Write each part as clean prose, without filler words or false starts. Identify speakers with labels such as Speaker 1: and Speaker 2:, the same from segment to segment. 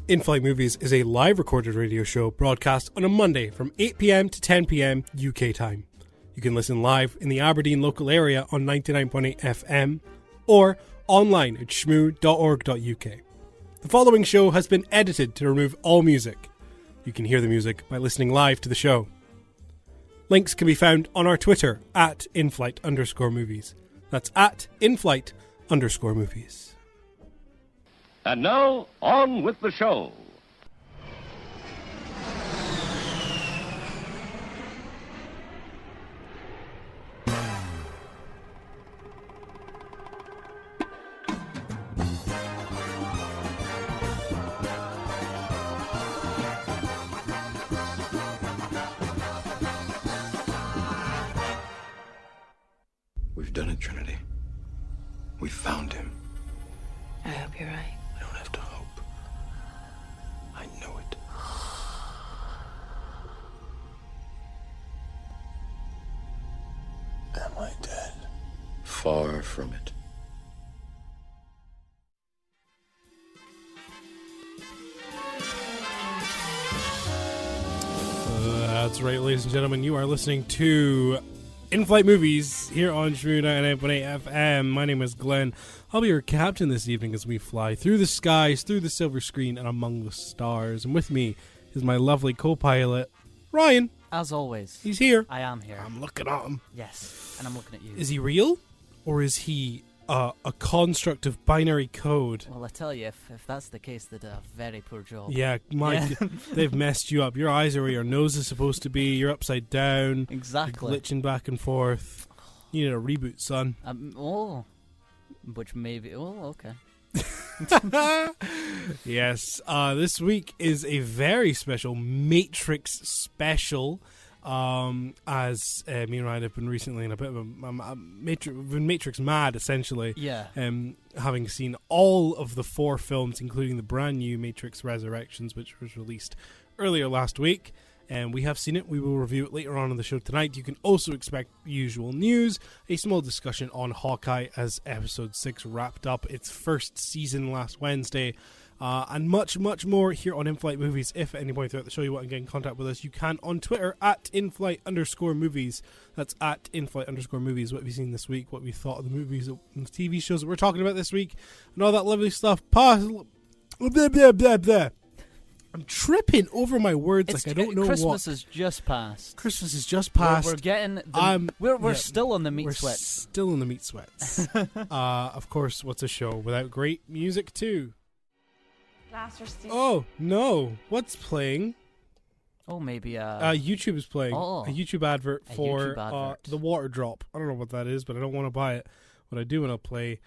Speaker 1: In-Flight Movies is a live recorded radio show broadcast on a Monday from 8 p.m. to 10 p.m. UK time. You can listen live in the Aberdeen local area on 99.8 FM or online at shmoo.org.uk. The following show has been edited to remove all music. You can hear the music by listening live to the show. Links can be found on our Twitter at inflight_movies. That's at inflight_movies.
Speaker 2: And now, on with the show.
Speaker 3: We've done it, Trinity. We found him.
Speaker 4: I hope you're right.
Speaker 3: I don't have to hope. I know it. Am I dead? Far from it.
Speaker 1: That's right, ladies and gentlemen. You are listening to In-Flight Movies here on Shmoo 99.8 FM. My name is Glenn. I'll be your captain this evening as we fly through the skies, through the silver screen, and among the stars. And with me is my lovely co-pilot, Ryan.
Speaker 5: As always.
Speaker 1: He's here.
Speaker 5: I am here.
Speaker 1: I'm looking at him.
Speaker 5: Yes, and I'm looking at you.
Speaker 1: Is he real? Or is he a construct of binary code?
Speaker 5: Well, I tell you, if that's the case, they did a very poor job.
Speaker 1: Yeah, they've messed you up. Your eyes are where your nose is supposed to be. You're upside down.
Speaker 5: Exactly.
Speaker 1: You're glitching back and forth. You need a reboot, son.
Speaker 5: Which maybe... Oh, okay.
Speaker 1: Yes, this week is a very special Matrix special. As me and Ryan have been recently in a bit of a Matrix mad, essentially.
Speaker 5: Yeah.
Speaker 1: Having seen all of the 4 films, including the brand new Matrix Resurrections, which was released earlier last week. And we have seen it. We will review it later on in the show tonight. You can also expect usual news, a small discussion on Hawkeye as episode 6 wrapped up its first season last Wednesday. And much, much more here on In-Flight Movies. If at any point throughout the show you want to get in contact with us, you can on Twitter at inflight_movies. That's at inflight_movies. What have you seen this week? What we thought of the movies and the TV shows that we're talking about this week, and all that lovely stuff. Blah, blah, blah, blah. I'm tripping over my words like I don't know
Speaker 5: Christmas
Speaker 1: what.
Speaker 5: Christmas has just passed.
Speaker 1: Christmas has just passed.
Speaker 5: We're getting... We're still on the meat sweats.
Speaker 1: Still in the meat sweats. Of course, what's a show without great music too? Oh, no. What's playing?
Speaker 5: Oh, maybe...
Speaker 1: YouTube is playing a YouTube advert for the water drop. I don't know what that is, but I don't want to buy it. What I do want to play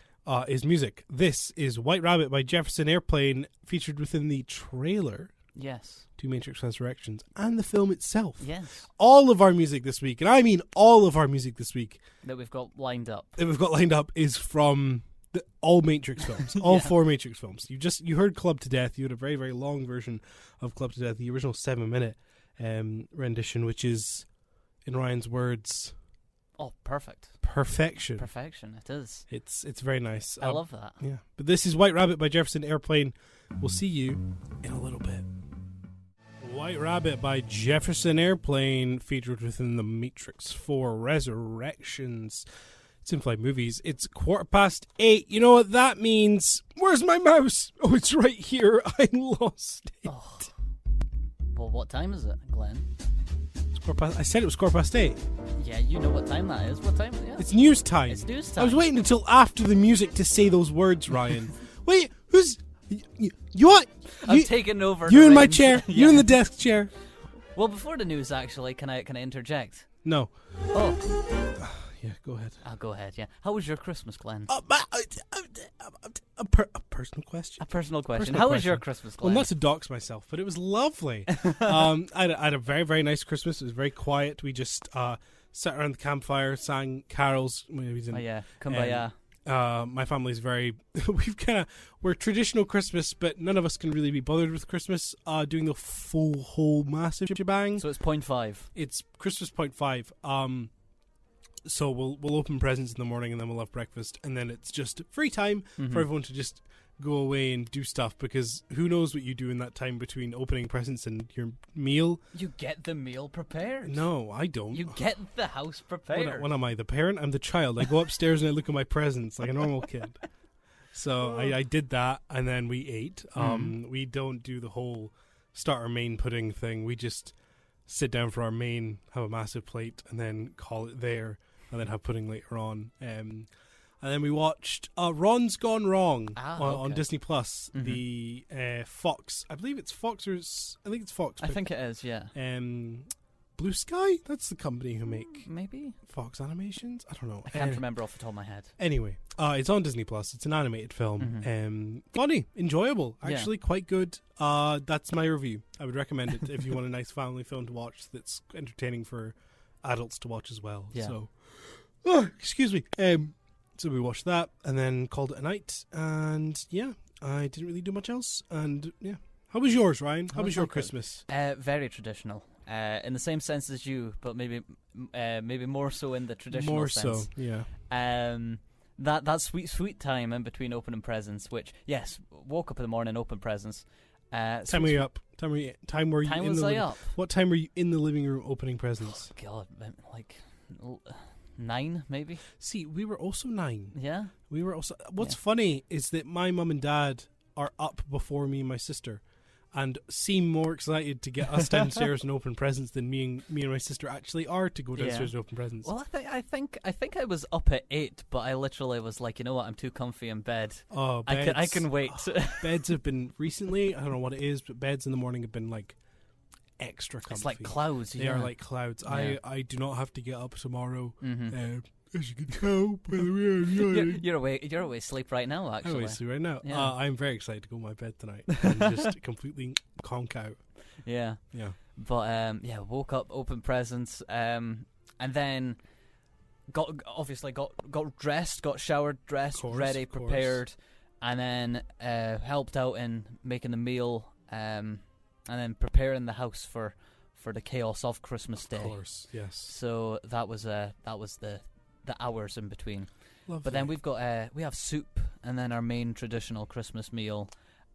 Speaker 1: is music. This is White Rabbit by Jefferson Airplane, featured within the trailer.
Speaker 5: Yes.
Speaker 1: To Matrix Resurrections and the film itself.
Speaker 5: Yes.
Speaker 1: All of our music this week, and I mean all of our music this week
Speaker 5: that we've got lined up
Speaker 1: is from all Matrix films, all 4 Matrix films. You heard Club to Death. You had a very, very long version of Club to Death, the original 7-minute rendition, which is, in Ryan's words,
Speaker 5: perfect.
Speaker 1: Perfection.
Speaker 5: Perfection. It is.
Speaker 1: It's very nice.
Speaker 5: I love that.
Speaker 1: Yeah. But this is White Rabbit by Jefferson Airplane. We'll see you in a little bit. White Rabbit by Jefferson Airplane, featured within the Matrix 4 Resurrections. It's In-Flight Movies. It's 8:15. You know what that means? Where's my mouse? Oh, it's right here. I lost it.
Speaker 5: Oh. Well, what time is it, Glenn?
Speaker 1: I said it was 8:15.
Speaker 5: Yeah, you know what time that is. What time? Yeah.
Speaker 1: It's news time.
Speaker 5: It's news time.
Speaker 1: I was waiting until after the music to say those words, Ryan. Wait, who's... You what?
Speaker 5: I'm taking over.
Speaker 1: You in my chair. You in the desk chair.
Speaker 5: Well, before the news, actually, can I interject?
Speaker 1: No.
Speaker 5: Oh.
Speaker 1: Yeah, go ahead.
Speaker 5: I'll go ahead, yeah. How was your Christmas, Glenn?
Speaker 1: A personal question.
Speaker 5: A personal question. How was your Christmas, Glenn?
Speaker 1: Well, not to dox myself, but it was lovely. I had a very, very nice Christmas. It was very quiet. We just sat around the campfire, sang carols.
Speaker 5: Kumbaya.
Speaker 1: My family's very... We're traditional Christmas, but none of us can really be bothered with Christmas doing the full, whole, massive shebang.
Speaker 5: So it's 0.5.
Speaker 1: It's Christmas 0.5. So we'll open presents in the morning, and then we'll have breakfast, and then it's just free time for everyone to just go away and do stuff, because who knows what you do in that time between opening presents and your meal.
Speaker 5: You get the meal prepared.
Speaker 1: No, I don't.
Speaker 5: You get the house prepared.
Speaker 1: What am I, the parent? I'm the child. I go upstairs and I look at my presents like a normal kid. So I did that, and then we ate. We don't do the whole start our main pudding thing. We just sit down for our main, have a massive plate, and then call it there, and then have pudding later on. And then we watched Ron's Gone Wrong on Disney Plus. The Fox, I believe it's Fox, I think it's Fox.
Speaker 5: I think it is, yeah.
Speaker 1: Blue Sky? That's the company who make
Speaker 5: maybe
Speaker 1: Fox Animations? I don't know.
Speaker 5: I can't remember off the top of my head.
Speaker 1: Anyway, it's on Disney Plus. It's an animated film. Funny, enjoyable, actually quite good. That's my review. I would recommend it if you want a nice family film to watch that's entertaining for adults to watch as well.
Speaker 5: Yeah.
Speaker 1: So, excuse me. So we watched that and then called it a night. And yeah, I didn't really do much else. And yeah, how was yours, Ryan? How was your Christmas?
Speaker 5: Very traditional. In the same sense as you, but maybe more so in the traditional sense.
Speaker 1: More so, yeah.
Speaker 5: That sweet time in between opening presents, which, yes, woke up in the morning, opened presents.
Speaker 1: Time were you up? Time were you in the
Speaker 5: up?
Speaker 1: What time were you in the living room opening presents?
Speaker 5: God, like 9 maybe.
Speaker 1: See, we were also 9.
Speaker 5: Yeah.
Speaker 1: We were also. What's funny is that my mum and dad are up before me and my sister, and seem more excited to get us downstairs and open presents than me and my sister actually are to go downstairs and open presents.
Speaker 5: Well, I think I was up at 8, but I literally was like, you know what, I'm too comfy in bed.
Speaker 1: Oh, beds.
Speaker 5: I can wait.
Speaker 1: Beds have been recently, I don't know what it is, but beds in the morning have been like extra comfy.
Speaker 5: It's like clouds.
Speaker 1: They are like clouds.
Speaker 5: Yeah.
Speaker 1: I do not have to get up tomorrow. As you can tell by the way I'm
Speaker 5: you're away asleep right now, actually.
Speaker 1: I'm away asleep right now.
Speaker 5: Yeah.
Speaker 1: I'm very excited to go to my bed tonight and just completely conk out.
Speaker 5: Yeah.
Speaker 1: Yeah.
Speaker 5: But woke up, opened presents, and then got dressed, got showered, dressed, ready, prepared, and then helped out in making the meal, and then preparing the house for the chaos of Christmas Day.
Speaker 1: Of course, yes.
Speaker 5: So that was the hours in between.
Speaker 1: Lovely.
Speaker 5: But then we have soup, and then our main traditional Christmas meal,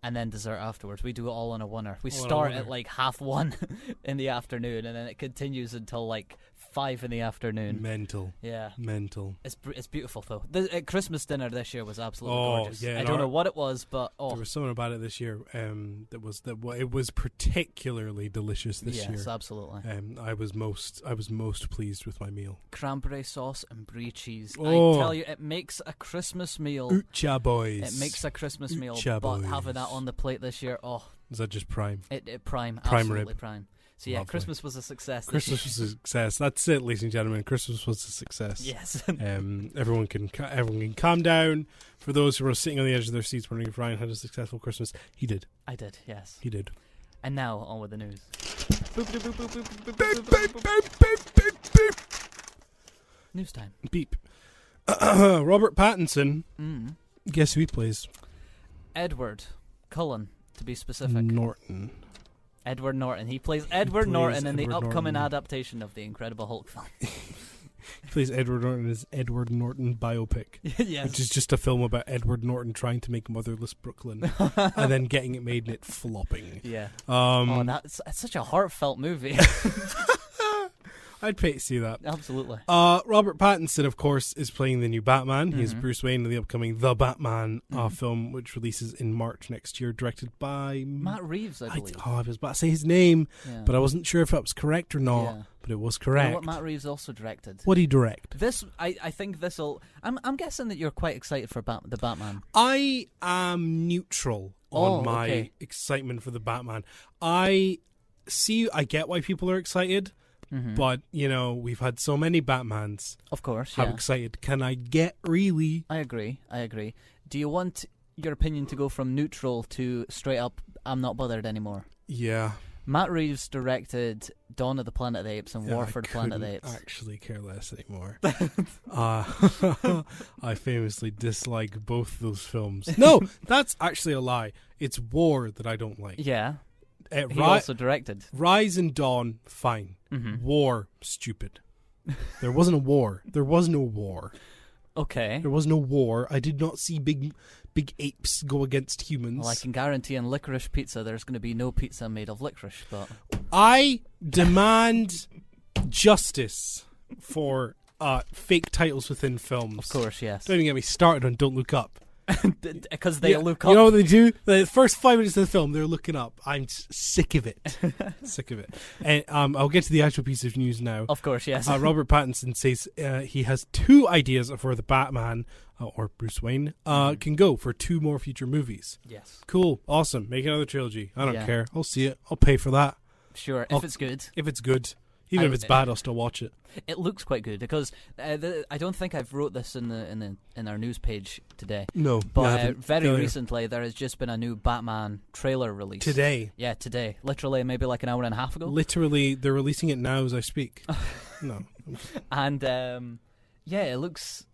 Speaker 5: and then dessert afterwards. We do it all on a oneer. We start at like 1:30 in the afternoon, and then it continues until like 5 in the afternoon.
Speaker 1: Mental.
Speaker 5: Yeah.
Speaker 1: Mental.
Speaker 5: It's beautiful though. The Christmas dinner this year was absolutely gorgeous.
Speaker 1: Yeah,
Speaker 5: I don't know what it was, but
Speaker 1: there was something about it this year. It was particularly delicious this year.
Speaker 5: Yes, absolutely.
Speaker 1: I was most pleased with my meal.
Speaker 5: Cranberry sauce and brie cheese.
Speaker 1: Oh.
Speaker 5: I tell you, it makes a Christmas meal.
Speaker 1: Ucha boys.
Speaker 5: It makes a Christmas meal,
Speaker 1: Ucha
Speaker 5: but
Speaker 1: boys.
Speaker 5: having that on the plate this year,
Speaker 1: is that just prime?
Speaker 5: It prime
Speaker 1: Rib.
Speaker 5: Prime. So yeah,
Speaker 1: Lovely.
Speaker 5: Christmas was a success.
Speaker 1: Christmas was a success. That's it, ladies and gentlemen. Christmas was a success.
Speaker 5: Yes.
Speaker 1: Everyone can calm down. For those who are sitting on the edge of their seats wondering if Ryan had a successful Christmas, he did.
Speaker 5: I did. Yes.
Speaker 1: He did.
Speaker 5: And now on with the news. News time.
Speaker 1: Beep. Robert Pattinson. Guess who he plays?
Speaker 5: Edward Cullen, to be specific.
Speaker 1: Norton.
Speaker 5: Edward Norton. He plays Edward Norton in the
Speaker 1: Edward
Speaker 5: upcoming
Speaker 1: Norton.
Speaker 5: adaptation of the Incredible Hulk film.
Speaker 1: He plays Edward Norton in his Edward Norton biopic.
Speaker 5: Yes.
Speaker 1: Which is just a film about Edward Norton trying to make Motherless Brooklyn and then getting it made and it flopping.
Speaker 5: Yeah.
Speaker 1: That's
Speaker 5: such a heartfelt movie.
Speaker 1: I'd pay to see that.
Speaker 5: Absolutely.
Speaker 1: Robert Pattinson, of course, is playing the new Batman. He's Bruce Wayne in the upcoming The Batman film, which releases in March next year, directed by
Speaker 5: Matt Reeves, I believe.
Speaker 1: I was about to say his name,
Speaker 5: Yeah.
Speaker 1: but I wasn't sure if that was correct or not.
Speaker 5: Yeah.
Speaker 1: But it was
Speaker 5: You
Speaker 1: correct.
Speaker 5: know what Matt Reeves also directed?
Speaker 1: What did he direct?
Speaker 5: This, I think this'll. I'm guessing that you're quite excited for the Batman.
Speaker 1: I am neutral on my excitement for the Batman. I get why people are excited. But, we've had so many Batmans.
Speaker 5: Of course,
Speaker 1: How excited can I get, really?
Speaker 5: I agree. Do you want your opinion to go from neutral to straight up, I'm not bothered anymore?
Speaker 1: Yeah.
Speaker 5: Matt Reeves directed Dawn of the Planet of the Apes and War for the Planet of the Apes.
Speaker 1: I actually care less anymore. I famously dislike both those films. No, that's actually a lie. It's War that I don't like.
Speaker 5: Yeah. He also directed
Speaker 1: Rise and Dawn, fine. War, stupid. There wasn't a war. There was no war.
Speaker 5: Okay.
Speaker 1: There was no war. I did not see big apes go against humans.
Speaker 5: Well, I can guarantee in licorice pizza there's going to be no pizza made of licorice, but...
Speaker 1: I demand justice for fake titles within films.
Speaker 5: Of course, yes.
Speaker 1: Don't even get me started on Don't Look Up.
Speaker 5: Because they look up.
Speaker 1: You know what they do? The first 5 minutes of the film, they're looking up. I'm sick of it. Sick of it. And I'll get to the actual piece of news now.
Speaker 5: Of course, yes.
Speaker 1: Robert Pattinson says he has 2 ideas for the Batman, or Bruce Wayne, can go for 2 more future movies.
Speaker 5: Yes.
Speaker 1: Cool. Awesome. Make another trilogy. I don't
Speaker 5: Yeah.
Speaker 1: care. I'll see it. I'll pay for that.
Speaker 5: Sure, if it's good.
Speaker 1: If it's good. Even if it's bad, I'll still watch it.
Speaker 5: It looks quite good because I don't think I've wrote this in our news page today.
Speaker 1: No,
Speaker 5: but very recently there has just been a new Batman trailer released.
Speaker 1: Today?
Speaker 5: Yeah, today. Literally, maybe like an hour and a half ago.
Speaker 1: Literally, they're releasing it now as I speak. No.
Speaker 5: And yeah, it looks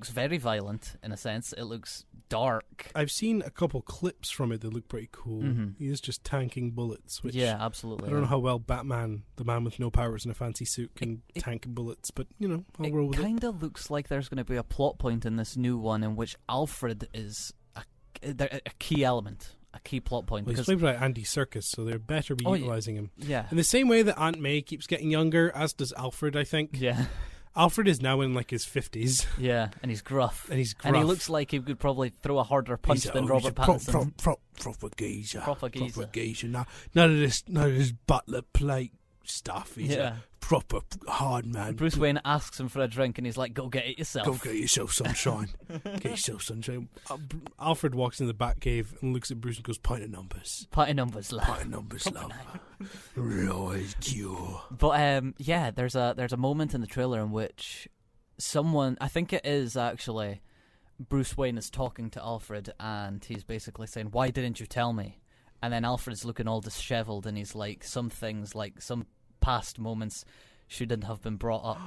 Speaker 5: very violent in a sense. It looks dark.
Speaker 1: I've seen a couple clips from it that look pretty cool.
Speaker 5: Mm-hmm.
Speaker 1: He is just tanking bullets. Which
Speaker 5: yeah, absolutely.
Speaker 1: I don't know how well Batman, the man with no powers in a fancy suit, can tank bullets, but I'll roll with it.
Speaker 5: It kind of looks like there's going to be a plot point in this new one in which Alfred is a key element. A key plot point.
Speaker 1: Well, he's played by Andy Serkis, so they better be utilising him.
Speaker 5: Yeah.
Speaker 1: In the same way that Aunt May keeps getting younger, as does Alfred, I think.
Speaker 5: Yeah.
Speaker 1: Alfred is now in like his 50s.
Speaker 5: Yeah, and he's gruff.
Speaker 1: And
Speaker 5: he looks like he could probably throw a harder punch than Robert Pattinson.
Speaker 1: Proper geezer.
Speaker 5: Proper geezer.
Speaker 1: None of this butler plate stuff. He's a proper hard man.
Speaker 5: Bruce Wayne asks him for a drink and he's like, go get it yourself.
Speaker 1: Go get yourself sunshine. Get yourself sunshine. Alfred walks in the Batcave and looks at Bruce and goes, pint of numbers.
Speaker 5: Pint of numbers, love.
Speaker 1: Pint of numbers, love. Always cure.
Speaker 5: But yeah, there's a moment in the trailer in which someone, I think it is actually Bruce Wayne, is talking to Alfred and he's basically saying, why didn't you tell me? And then Alfred's looking all disheveled and he's like, some things, like some past moments shouldn't have been brought up.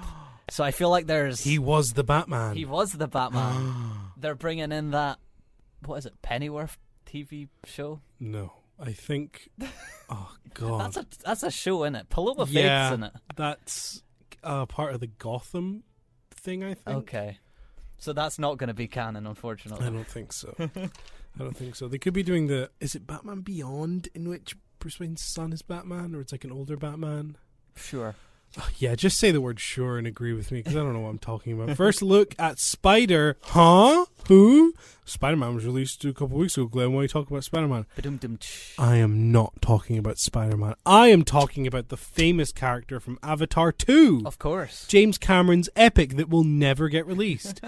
Speaker 5: So I feel like
Speaker 1: He was the Batman.
Speaker 5: He was the Batman. They're bringing in that, what is it, Pennyworth TV show?
Speaker 1: No, I think, oh God.
Speaker 5: That's a show, isn't it? Paloma Faith's in it.
Speaker 1: That's part of the Gotham thing, I think.
Speaker 5: Okay. So that's not going to be canon, unfortunately.
Speaker 1: I don't think so. I don't think so. They could be doing is it Batman Beyond, in which Bruce Wayne's son is Batman, or it's like an older Batman?
Speaker 5: Sure.
Speaker 1: Yeah, just say the word sure and agree with me, because I don't know what I'm talking about. First look at Spider. Huh? Who? Spider-Man was released a couple weeks ago, Glenn. Why are you talking about Spider-Man? I am not talking about Spider-Man. I am talking about the famous character from Avatar 2.
Speaker 5: Of course.
Speaker 1: James Cameron's epic that will never get released.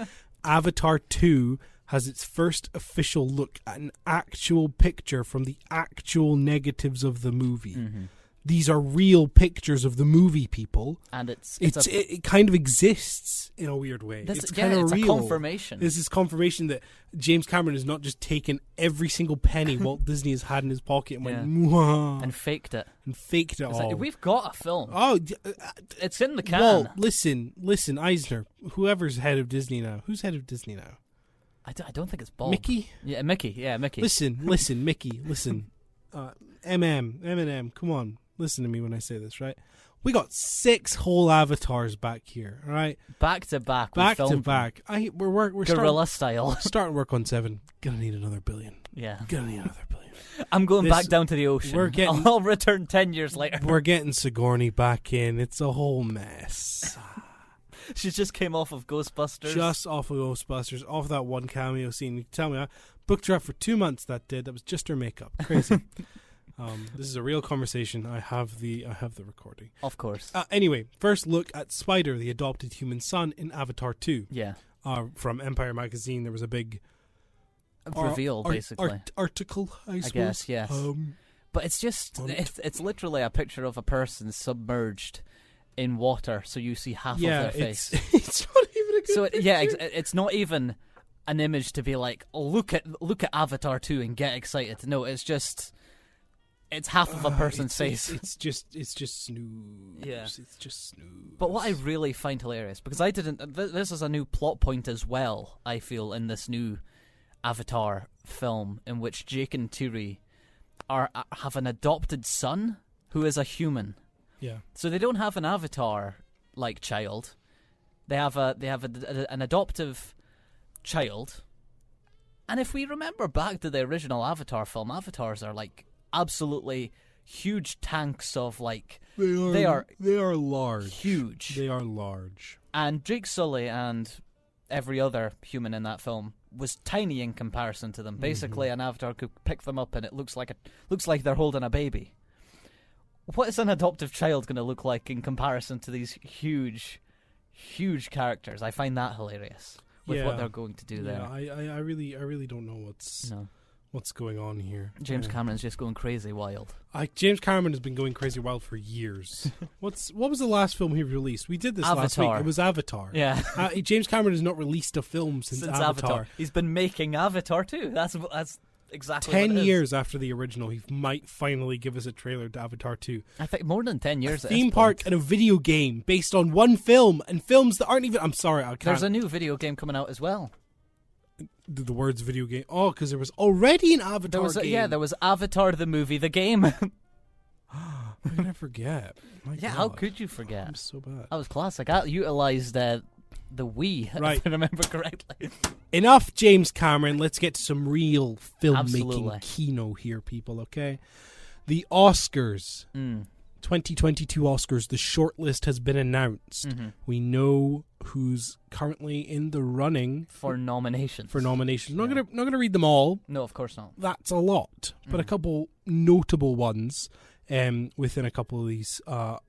Speaker 1: Avatar 2 has its first official look at an actual picture from the actual negatives of the movie. Mm-hmm. These are real pictures of the movie, people.
Speaker 5: And
Speaker 1: it kind of exists in a weird way. It's kind of real.
Speaker 5: A confirmation.
Speaker 1: This is confirmation that James Cameron has not just taken every single penny Walt Disney has had in his pocket and went, mwah,
Speaker 5: and faked it.
Speaker 1: It's
Speaker 5: all. Like, we've got a film.
Speaker 1: Oh,
Speaker 5: it's in the can.
Speaker 1: Walt, listen, Eisner, whoever's head of Disney now. Who's head of Disney now?
Speaker 5: I don't think it's Bob.
Speaker 1: Mickey?
Speaker 5: Yeah, Mickey.
Speaker 1: Listen, Mickey, listen. Eminem, come on. Listen to me when I say this, right? We got 6 whole avatars back here, all right?
Speaker 5: Back to back.
Speaker 1: We're
Speaker 5: guerrilla style.
Speaker 1: Starting work on 7. Gonna need another billion.
Speaker 5: Yeah.
Speaker 1: Gonna need another billion.
Speaker 5: I'm going back down to the ocean. I'll return 10 years later.
Speaker 1: We're getting Sigourney back in. It's a whole mess.
Speaker 5: She just came off of Ghostbusters.
Speaker 1: Off that one cameo scene. You can tell me, I booked her up for 2 months that day. That was just her makeup. Crazy. This is a real conversation. I have the recording.
Speaker 5: Of course.
Speaker 1: Anyway, first look at Spider, the adopted human son in Avatar 2.
Speaker 5: Yeah.
Speaker 1: From Empire Magazine, there was a big
Speaker 5: reveal, basically.
Speaker 1: Article, I suppose.
Speaker 5: I guess, yes. But it's just, it's literally a picture of a person submerged in water, so you see half of their face.
Speaker 1: It's not even a good picture.
Speaker 5: It's not even an image to be like, oh, look at Avatar 2 and get excited. No, it's just... It's half of a person's face.
Speaker 1: It's just snooze.
Speaker 5: Yeah.
Speaker 1: It's just snooze.
Speaker 5: But what I really find hilarious, because I didn't... This is a new plot point as well, I feel, in this new Avatar film, in which Jake and Tiri have an adopted son who is a human.
Speaker 1: Yeah.
Speaker 5: So they don't have an Avatar-like child. They have an adoptive child, and if we remember back to the original Avatar film, avatars are like absolutely huge tanks of like they are
Speaker 1: large,
Speaker 5: huge.
Speaker 1: They are large, and
Speaker 5: Jake Sully and every other human in that film was tiny in comparison to them. Basically, an avatar could pick them up, and it looks like they're holding a baby. What is an adoptive child going to look like in comparison to these huge characters? I find that hilarious with what they're going to do there.
Speaker 1: Yeah, I really don't know what's going on here.
Speaker 5: James Cameron's just going crazy wild.
Speaker 1: James Cameron has been going crazy wild for years. What was the last film he released? We did this last week. It was Avatar.
Speaker 5: Yeah.
Speaker 1: James Cameron has not released a film since Avatar.
Speaker 5: He's been making Avatar too. That's exactly
Speaker 1: 10
Speaker 5: what it is.
Speaker 1: years after the original, he might finally give us a trailer to Avatar 2.
Speaker 5: I think more than 10 years.
Speaker 1: A theme park and a video game based on one film, and films that aren't even... I'm sorry, I can't...
Speaker 5: There's a new video game coming out as well.
Speaker 1: The words video game... Oh, because there was already an Avatar game.
Speaker 5: There was Avatar the movie, the game.
Speaker 1: How could I forget? My God.
Speaker 5: How could you forget?
Speaker 1: I'm so bad.
Speaker 5: That was classic. I utilised the Wii,
Speaker 1: right.
Speaker 5: if I remember correctly.
Speaker 1: Enough James Cameron. Let's get to some real filmmaking
Speaker 5: Absolutely.
Speaker 1: kino here, people, okay? The Oscars. 2022 Oscars. The shortlist has been announced. We know who's currently in the running
Speaker 5: for nominations.
Speaker 1: Not gonna read them all.
Speaker 5: No, of course not.
Speaker 1: That's a lot, but a couple notable ones within a couple of these. What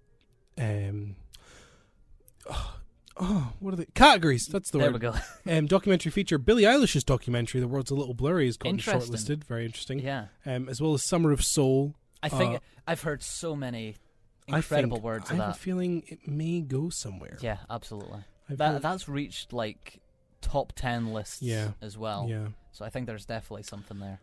Speaker 1: are the categories? That's the word.
Speaker 5: There we go.
Speaker 1: Documentary feature. Billie Eilish's documentary, "The World's a Little Blurry," is gotten shortlisted. Very interesting.
Speaker 5: Yeah.
Speaker 1: As well as "Summer of Soul."
Speaker 5: I think I've heard so many incredible words of that.
Speaker 1: I have a feeling it may go somewhere.
Speaker 5: Yeah, absolutely. That's reached like top 10 lists as well.
Speaker 1: Yeah.
Speaker 5: So I think there's definitely something there.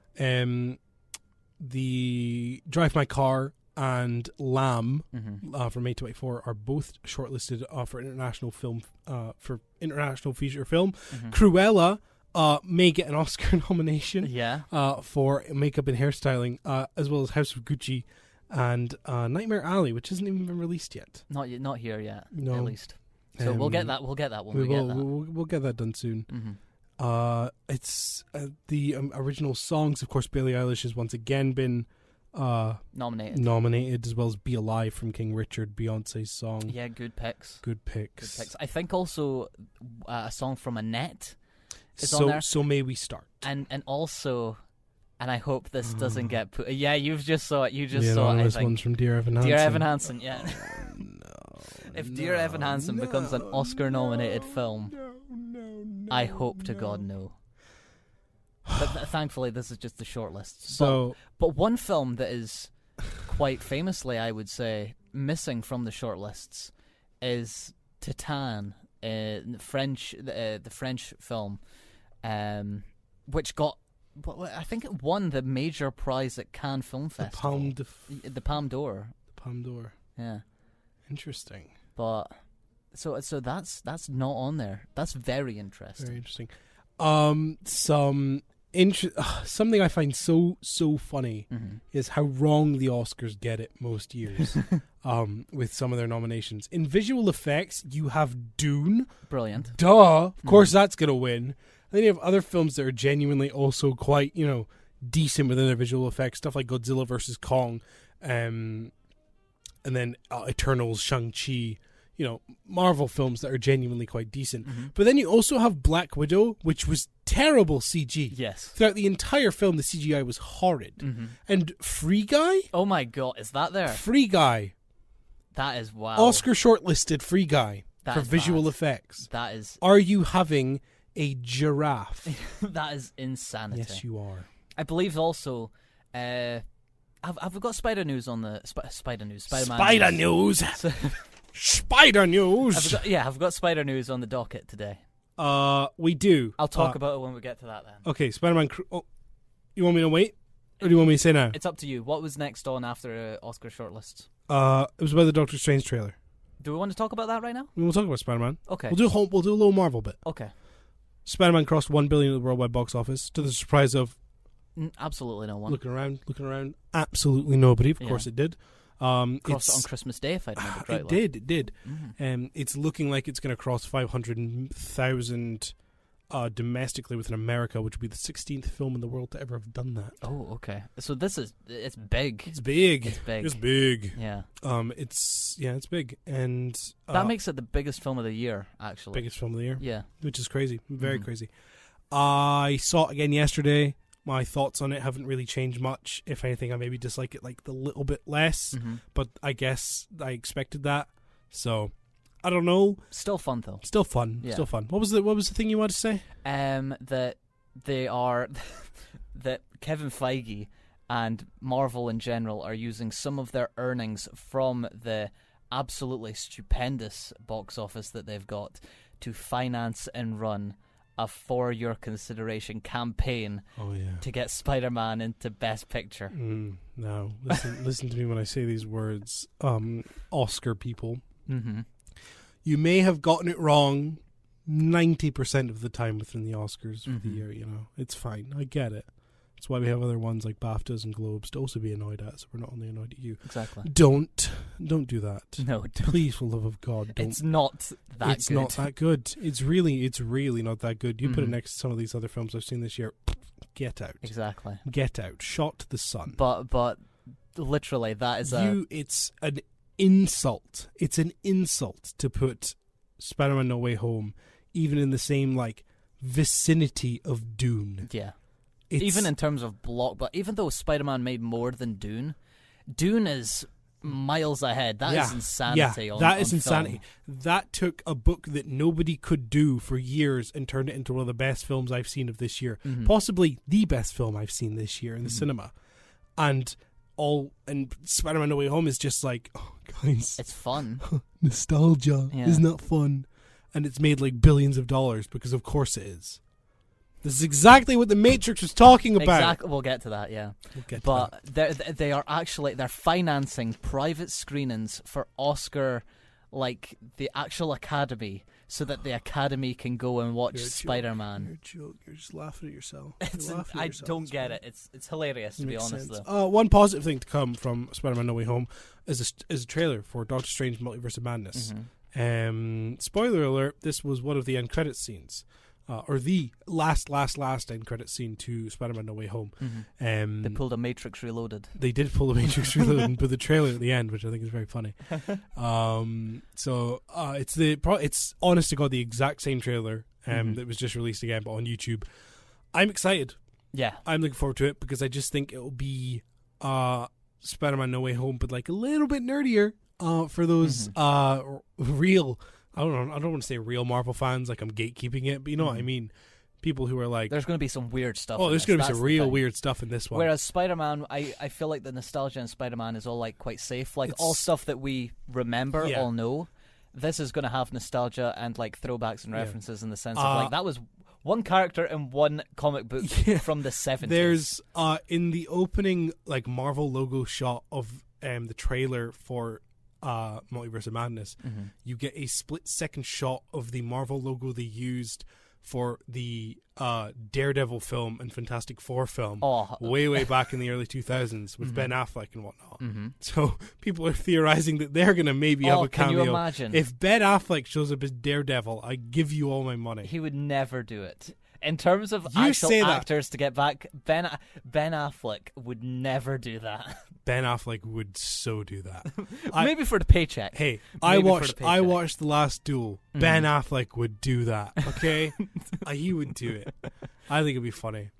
Speaker 1: The Drive My Car and Lamb from A24 are both shortlisted for international feature film. Cruella may get an Oscar nomination for makeup and hairstyling, as well as House of Gucci and Nightmare Alley, which hasn't even been released yet.
Speaker 5: Not here yet,
Speaker 1: no.
Speaker 5: at least. So we'll get that. We'll get that when we get that.
Speaker 1: We'll get that done soon. It's the original songs. Of course, Billie Eilish has once again been nominated, as well as "Be Alive" from King Richard, Beyonce's song.
Speaker 5: Yeah, good picks.
Speaker 1: Good picks.
Speaker 5: I think also a song from Annette is on there.
Speaker 1: So May We Start.
Speaker 5: And also, and I hope this doesn't get put. Yeah, you've just saw it. You just saw it.
Speaker 1: This one's from Dear Evan Hansen.
Speaker 5: Dear Evan Hansen. Yeah. If Dear Evan Hansen becomes an Oscar-nominated film, I hope to God no. But thankfully, this is just the shortlist. But one film that is quite famously, I would say, missing from the shortlists is Titan, the French film, which got, I think it won the major prize at Cannes Film Festival. The Palme d'Or. Yeah. Interesting. But so that's not on there. That's very interesting.
Speaker 1: Very interesting. Something I find so funny is how wrong the Oscars get it most years with some of their nominations. In visual effects, you have Dune.
Speaker 5: Brilliant.
Speaker 1: Duh. Of course that's going to win. And then you have other films that are genuinely also quite, decent within their visual effects. Stuff like Godzilla vs. Kong. And then Eternals, Shang-Chi, Marvel films that are genuinely quite decent. But then you also have Black Widow, which was terrible CG.
Speaker 5: Yes.
Speaker 1: Throughout the entire film, the CGI was horrid. And Free Guy?
Speaker 5: Oh my God, is that there?
Speaker 1: Free Guy.
Speaker 5: That is wow.
Speaker 1: Oscar shortlisted Free Guy for visual effects.
Speaker 5: That is...
Speaker 1: Are you having a giraffe?
Speaker 5: That is insanity.
Speaker 1: Yes, you are.
Speaker 5: I believe also... Have we got Spider News on the... Spider News? Spider-Man
Speaker 1: Spider News! Spider News!
Speaker 5: I've got Spider News on the docket today.
Speaker 1: We do.
Speaker 5: I'll talk about it when we get to that then.
Speaker 1: Okay, Spider-Man... you want me to wait? Or do you want me to say now?
Speaker 5: It's up to you. What was next on after Oscar shortlists?
Speaker 1: It was about the Doctor Strange trailer.
Speaker 5: Do we want to talk about that right now?
Speaker 1: We'll talk about Spider-Man.
Speaker 5: Okay.
Speaker 1: We'll do a little Marvel bit.
Speaker 5: Okay.
Speaker 1: Spider-Man crossed $1 billion at the worldwide box office, to the surprise of...
Speaker 5: Absolutely no one.
Speaker 1: Looking around. Absolutely nobody. Of course it did.
Speaker 5: Crossed it on Christmas Day, if I remember correctly.
Speaker 1: It did. It's looking like it's going to cross 500,000 domestically within America, which would be the 16th film in the world to ever have done that.
Speaker 5: Oh, okay. So it's big.
Speaker 1: It's big.
Speaker 5: It's big. Yeah.
Speaker 1: It's big, and
Speaker 5: that makes it the biggest film of the year. Actually,
Speaker 1: biggest film of the year.
Speaker 5: Yeah,
Speaker 1: which is crazy, very crazy. I saw it again yesterday. My thoughts on it haven't really changed much. If anything, I maybe dislike it like a little bit less, but I guess I expected that. So I don't know.
Speaker 5: Still fun though.
Speaker 1: Still fun.
Speaker 5: Yeah.
Speaker 1: Still fun. What was the thing you wanted to say?
Speaker 5: That they are that Kevin Feige and Marvel in general are using some of their earnings from the absolutely stupendous box office that they've got to finance and run a For Your Consideration campaign to get Spider-Man into Best Picture.
Speaker 1: Now, listen to me when I say these words, Oscar people. You may have gotten it wrong 90% of the time within the Oscars for the year, you know. It's fine. I get it. That's why we have other ones like BAFTAs and Globes to also be annoyed at, so we're not only annoyed at you.
Speaker 5: Exactly.
Speaker 1: Don't do that.
Speaker 5: No, don't.
Speaker 1: Please, for the love of God, don't.
Speaker 5: It's not that good.
Speaker 1: It's not that good. It's really not that good. You put it next to some of these other films I've seen this year, get out.
Speaker 5: Exactly.
Speaker 1: Get out. Shot to the sun.
Speaker 5: But literally, that is
Speaker 1: it's an insult. It's an insult to put Spider-Man No Way Home even in the same, like, vicinity of Dune.
Speaker 5: Yeah. Even in terms of but even though Spider-Man made more than Dune is miles ahead. That is insanity.
Speaker 1: That is insanity. That took a book that nobody could do for years and turned it into one of the best films I've seen of this year. Possibly the best film I've seen this year in the cinema. And Spider-Man No Way Home is just like, oh, guys.
Speaker 5: It's fun.
Speaker 1: Nostalgia. Isn't that fun? And it's made like billions of dollars because of course it is. This is exactly what The Matrix was talking about.
Speaker 5: Exactly. We'll get to that, yeah. But they are actually, they're financing private screenings for Oscar, like the actual Academy, so that the Academy can go and watch Spider-Man.
Speaker 1: You're a joke. You're just laughing at yourself.
Speaker 5: I don't get it. It's hilarious, to be honest,
Speaker 1: though. One positive thing to come from Spider-Man No Way Home is a trailer for Doctor Strange Multiverse of Madness. Spoiler alert, this was one of the end credits scenes. Or the last end credit scene to Spider-Man No Way Home.
Speaker 5: They pulled a Matrix Reloaded.
Speaker 1: They did pull a Matrix Reloaded and put the trailer at the end, which I think is very funny. It's honest to God the exact same trailer that was just released again, but on YouTube. I'm excited.
Speaker 5: Yeah,
Speaker 1: I'm looking forward to it because I just think it'll be Spider-Man No Way Home, but like a little bit nerdier for those real. I don't want to say real Marvel fans, like I'm gatekeeping it, but you know what I mean. People who are like,
Speaker 5: there's going to be some weird stuff.
Speaker 1: Oh, there's going to be some real weird stuff in this one.
Speaker 5: Whereas Spider-Man, I feel like the nostalgia in Spider-Man is all like quite safe, like all stuff that we remember, all know. This is going to have nostalgia and like throwbacks and references in the sense of like that was one character in one comic book from the 70s.
Speaker 1: There's in the opening like Marvel logo shot of the trailer for Multiverse of Madness, you get a split-second shot of the Marvel logo they used for the Daredevil film and Fantastic Four film way back in the early 2000s with Ben Affleck and whatnot. So people are theorizing that they're going to maybe have a cameo.
Speaker 5: Can you imagine?
Speaker 1: If Ben Affleck shows up as Daredevil, I give you all my money.
Speaker 5: He would never do it. In terms of actual actors to get back, Ben Affleck would never do that.
Speaker 1: Ben Affleck would so do that.
Speaker 5: Maybe for the paycheck.
Speaker 1: Hey, I watched The Last Duel. Ben Affleck would do that. Okay, he would do it. I think it'd be funny.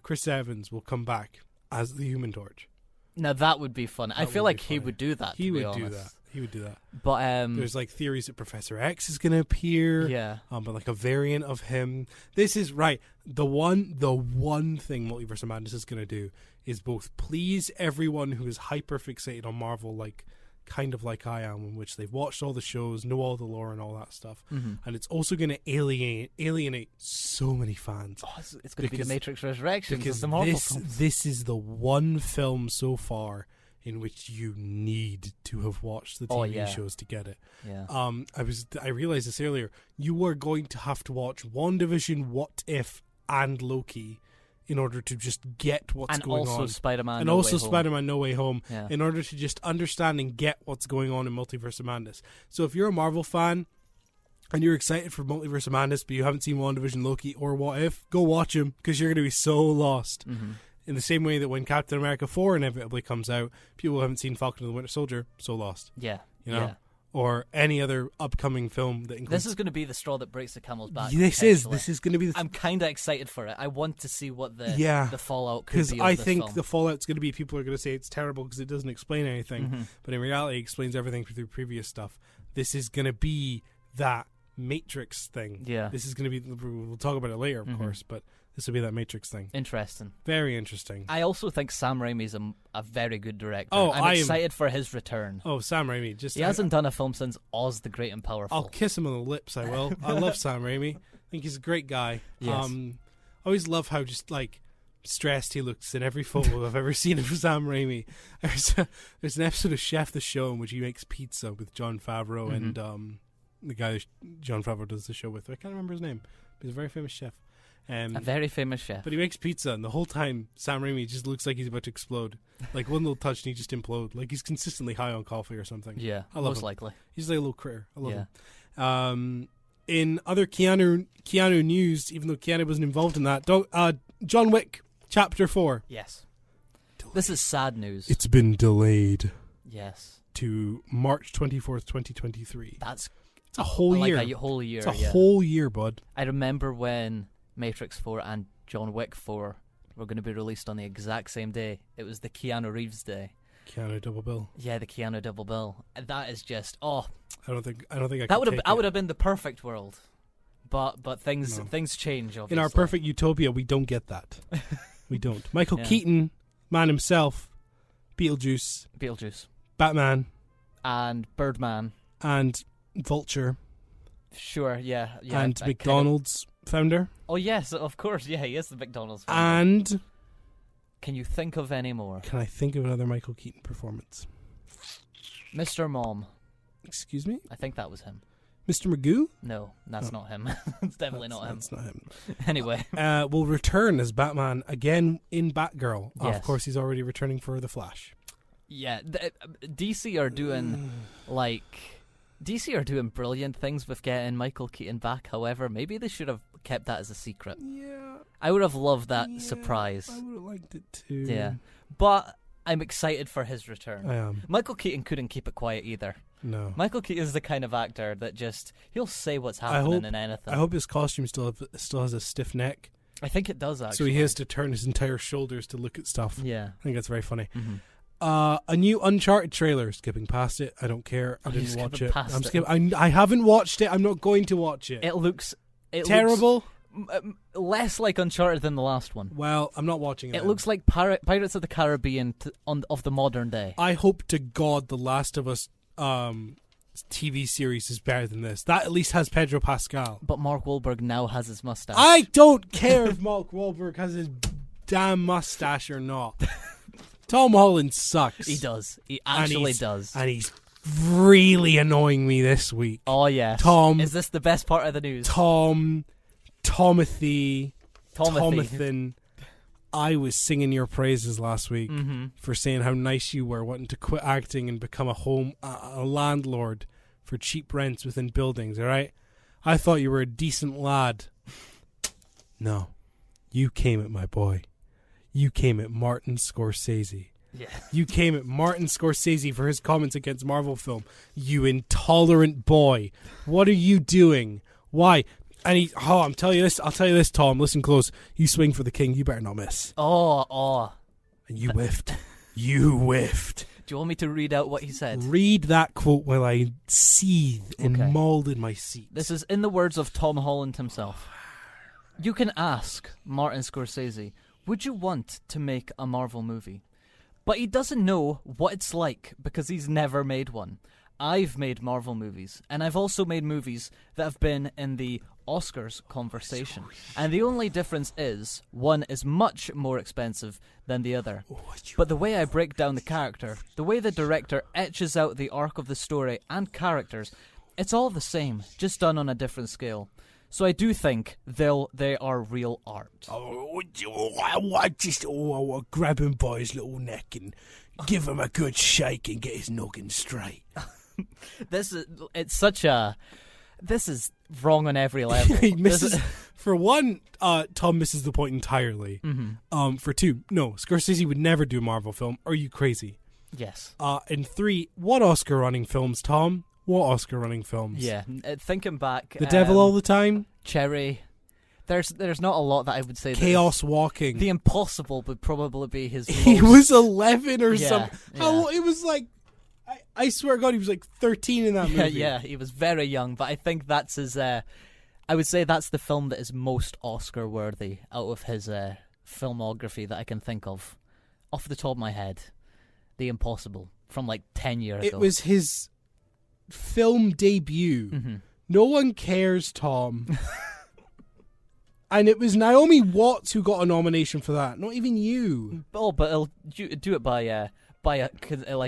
Speaker 1: Chris Evans will come back as the Human Torch.
Speaker 5: Now that would be fun. I feel like he would do that.
Speaker 1: He would do that.
Speaker 5: But
Speaker 1: there's like theories that Professor X is going to appear.
Speaker 5: Yeah.
Speaker 1: But like a variant of him. This is right. The one thing Multiverse of Madness is going to do is both please everyone who is hyper fixated on Marvel, like kind of like I am, in which they've watched all the shows, know all the lore and all that stuff, and it's also going to alienate so many fans.
Speaker 5: Oh, it's going to be the Matrix Resurrections
Speaker 1: because
Speaker 5: of the Marvel films.
Speaker 1: This is the one film so far in which you need to have watched the TV shows to get it.
Speaker 5: Yeah.
Speaker 1: I realized this earlier. You are going to have to watch WandaVision, What If, and Loki in order to just get what's going on.
Speaker 5: And also Spider-Man
Speaker 1: And
Speaker 5: No
Speaker 1: also
Speaker 5: Way Home.
Speaker 1: Spider-Man No Way Home,
Speaker 5: Yeah.
Speaker 1: in order to just understand and get what's going on in Multiverse of Madness. So if you're a Marvel fan and you're excited for Multiverse of Madness, but you haven't seen WandaVision, Loki, or What If, go watch them, because you're going to be so lost.
Speaker 5: Mm-hmm.
Speaker 1: In the same way that when Captain America 4 inevitably comes out, people who haven't seen Falcon and the Winter Soldier, so lost.
Speaker 5: Yeah.
Speaker 1: You know?
Speaker 5: Yeah.
Speaker 1: Or any other upcoming film that includes...
Speaker 5: This is going to be the straw that breaks the camel's back.
Speaker 1: This is going to be the...
Speaker 5: I'm kind of excited for it. I want to see what the fallout could be of
Speaker 1: Because I
Speaker 5: this
Speaker 1: think
Speaker 5: film.
Speaker 1: the fallout's going to be people are going to say it's terrible because it doesn't explain anything.
Speaker 5: Mm-hmm.
Speaker 1: But in reality, it explains everything through previous stuff. This is going to be that Matrix thing.
Speaker 5: Yeah.
Speaker 1: This is going to be... We'll talk about it later, of course, but this will be that Matrix thing.
Speaker 5: Interesting.
Speaker 1: Very interesting.
Speaker 5: I also think Sam Raimi's a very good director.
Speaker 1: Oh,
Speaker 5: I'm excited for his return.
Speaker 1: Oh, Sam Raimi.
Speaker 5: He hasn't done a film since Oz the Great and Powerful.
Speaker 1: I'll kiss him on the lips, I will. I love Sam Raimi. I think he's a great guy.
Speaker 5: Yes.
Speaker 1: I always love how just, like, stressed he looks in every photo I've ever seen of Sam Raimi. There's an episode of Chef the Show in which he makes pizza with Jon Favreau and the guy Jon Favreau does the show with. I can't remember his name, but he's a very famous chef.
Speaker 5: A very famous chef.
Speaker 1: But he makes pizza, and the whole time Sam Raimi just looks like he's about to explode. Like one little touch and he just implode. Like he's consistently high on coffee or something.
Speaker 5: Yeah,
Speaker 1: I love
Speaker 5: most
Speaker 1: him.
Speaker 5: likely.
Speaker 1: He's like a little critter. I love him. In other Keanu news, even though Keanu wasn't involved in that, John Wick Chapter 4.
Speaker 5: Yes. This is sad news.
Speaker 1: It's been delayed.
Speaker 5: Yes.
Speaker 1: To March 24th, 2023.
Speaker 5: It's
Speaker 1: a whole year.
Speaker 5: Like a whole year.
Speaker 1: It's a whole year, bud.
Speaker 5: I remember when Matrix 4 and John Wick 4 were going to be released on the exact same day. It was the Keanu Reeves day.
Speaker 1: Keanu double bill.
Speaker 5: Yeah, the Keanu double bill. And that is just I
Speaker 1: don't think I
Speaker 5: that would have been the perfect world. But things change, obviously.
Speaker 1: In our perfect utopia, we don't get that. We don't. Michael Keaton, man himself, Beetlejuice, Batman,
Speaker 5: and Birdman,
Speaker 1: and Vulture.
Speaker 5: Sure, yeah.
Speaker 1: And McDonald's founder.
Speaker 5: Oh yes, of course, yeah, he is the McDonald's founder.
Speaker 1: And
Speaker 5: can you think of any more?
Speaker 1: Can I think of another Michael Keaton performance?
Speaker 5: Mr. Mom.
Speaker 1: Excuse me?
Speaker 5: I think that was him.
Speaker 1: Mr. Magoo?
Speaker 5: No, that's not him. It's definitely not him.
Speaker 1: That's not him.
Speaker 5: Anyway.
Speaker 1: Will return as Batman again in Batgirl.
Speaker 5: Yes.
Speaker 1: Of course, he's already returning for The Flash.
Speaker 5: Yeah, DC are doing, DC are doing brilliant things with getting Michael Keaton back. However, maybe they should have kept that as a secret.
Speaker 1: Yeah.
Speaker 5: I would have loved that surprise.
Speaker 1: I would have liked it too.
Speaker 5: Yeah. But I'm excited for his return.
Speaker 1: I am.
Speaker 5: Michael Keaton couldn't keep it quiet either.
Speaker 1: No.
Speaker 5: Michael Keaton is the kind of actor that he'll say what's happening in anything.
Speaker 1: I hope his costume still has a stiff neck.
Speaker 5: I think it does, actually.
Speaker 1: So he has to turn his entire shoulders to look at stuff.
Speaker 5: Yeah.
Speaker 1: I think that's very funny.
Speaker 5: Mm-hmm.
Speaker 1: A new Uncharted trailer. Skipping past it. I don't care. I didn't watch it.
Speaker 5: I'm skipping.
Speaker 1: I haven't watched it. I'm not going to watch it.
Speaker 5: It looks
Speaker 1: terrible.
Speaker 5: Less like Uncharted than the last one.
Speaker 1: Well, I'm not watching it.
Speaker 5: It looks like Pirates of the Caribbean of the modern day.
Speaker 1: I hope to God The Last of Us TV series is better than this. That at least has Pedro Pascal.
Speaker 5: But Mark Wahlberg now has his mustache.
Speaker 1: I don't care if Mark Wahlberg has his damn mustache or not. Tom Holland sucks.
Speaker 5: He does. He actually does.
Speaker 1: And he's really annoying me this week.
Speaker 5: Oh, yeah.
Speaker 1: Tom.
Speaker 5: Is this the best part of the news?
Speaker 1: Tomothy. I was singing your praises last week for saying how nice you were, wanting to quit acting and become a landlord for cheap rents within buildings, all right? I thought you were a decent lad. No. You came at my boy. You came at Martin Scorsese.
Speaker 5: Yeah.
Speaker 1: You came at Martin Scorsese for his comments against Marvel film. You intolerant boy. What are you doing? Why? And I'll tell you this, Tom. Listen close. You swing for the king. You better not miss.
Speaker 5: Oh.
Speaker 1: And you whiffed. You whiffed.
Speaker 5: Do you want me to read out what he said?
Speaker 1: Read that quote while I seethe and mauled in my seat.
Speaker 5: This is in the words of Tom Holland himself. You can ask Martin Scorsese, would you want to make a Marvel movie? But he doesn't know what it's like because he's never made one. I've made Marvel movies, and I've also made movies that have been in the Oscars conversation. And the only difference is, one is much more expensive than the other. But the way I break down the character, the way the director etches out the arc of the story and characters, it's all the same, just done on a different scale. So I do think they are real art.
Speaker 1: I just grab him by his little neck and give him a good shake and get his noggin straight.
Speaker 5: This is wrong on every level.
Speaker 1: He misses. For one, Tom misses the point entirely.
Speaker 5: Mm-hmm.
Speaker 1: For two, no, Scorsese would never do a Marvel film. Are you crazy?
Speaker 5: Yes.
Speaker 1: And three, what Oscar-running films, Tom? What Oscar-running films?
Speaker 5: Yeah, thinking back,
Speaker 1: The Devil All the Time.
Speaker 5: Cherry. There's not a lot that I would say.
Speaker 1: Chaos Walking.
Speaker 5: The Impossible would probably be his.
Speaker 1: He was 11 or
Speaker 5: Yeah,
Speaker 1: something.
Speaker 5: yeah.
Speaker 1: It was like. I swear to God, he was like 13 in that movie.
Speaker 5: Yeah, he was very young, but I think that's his. I would say that's the film that is most Oscar worthy out of his filmography that I can think of, off the top of my head. The Impossible from like 10 years ago.
Speaker 1: It was his film debut.
Speaker 5: Mm-hmm.
Speaker 1: No one cares, Tom. And it was Naomi Watts who got a nomination for that. Not even you.
Speaker 5: Oh, but he'll do it by a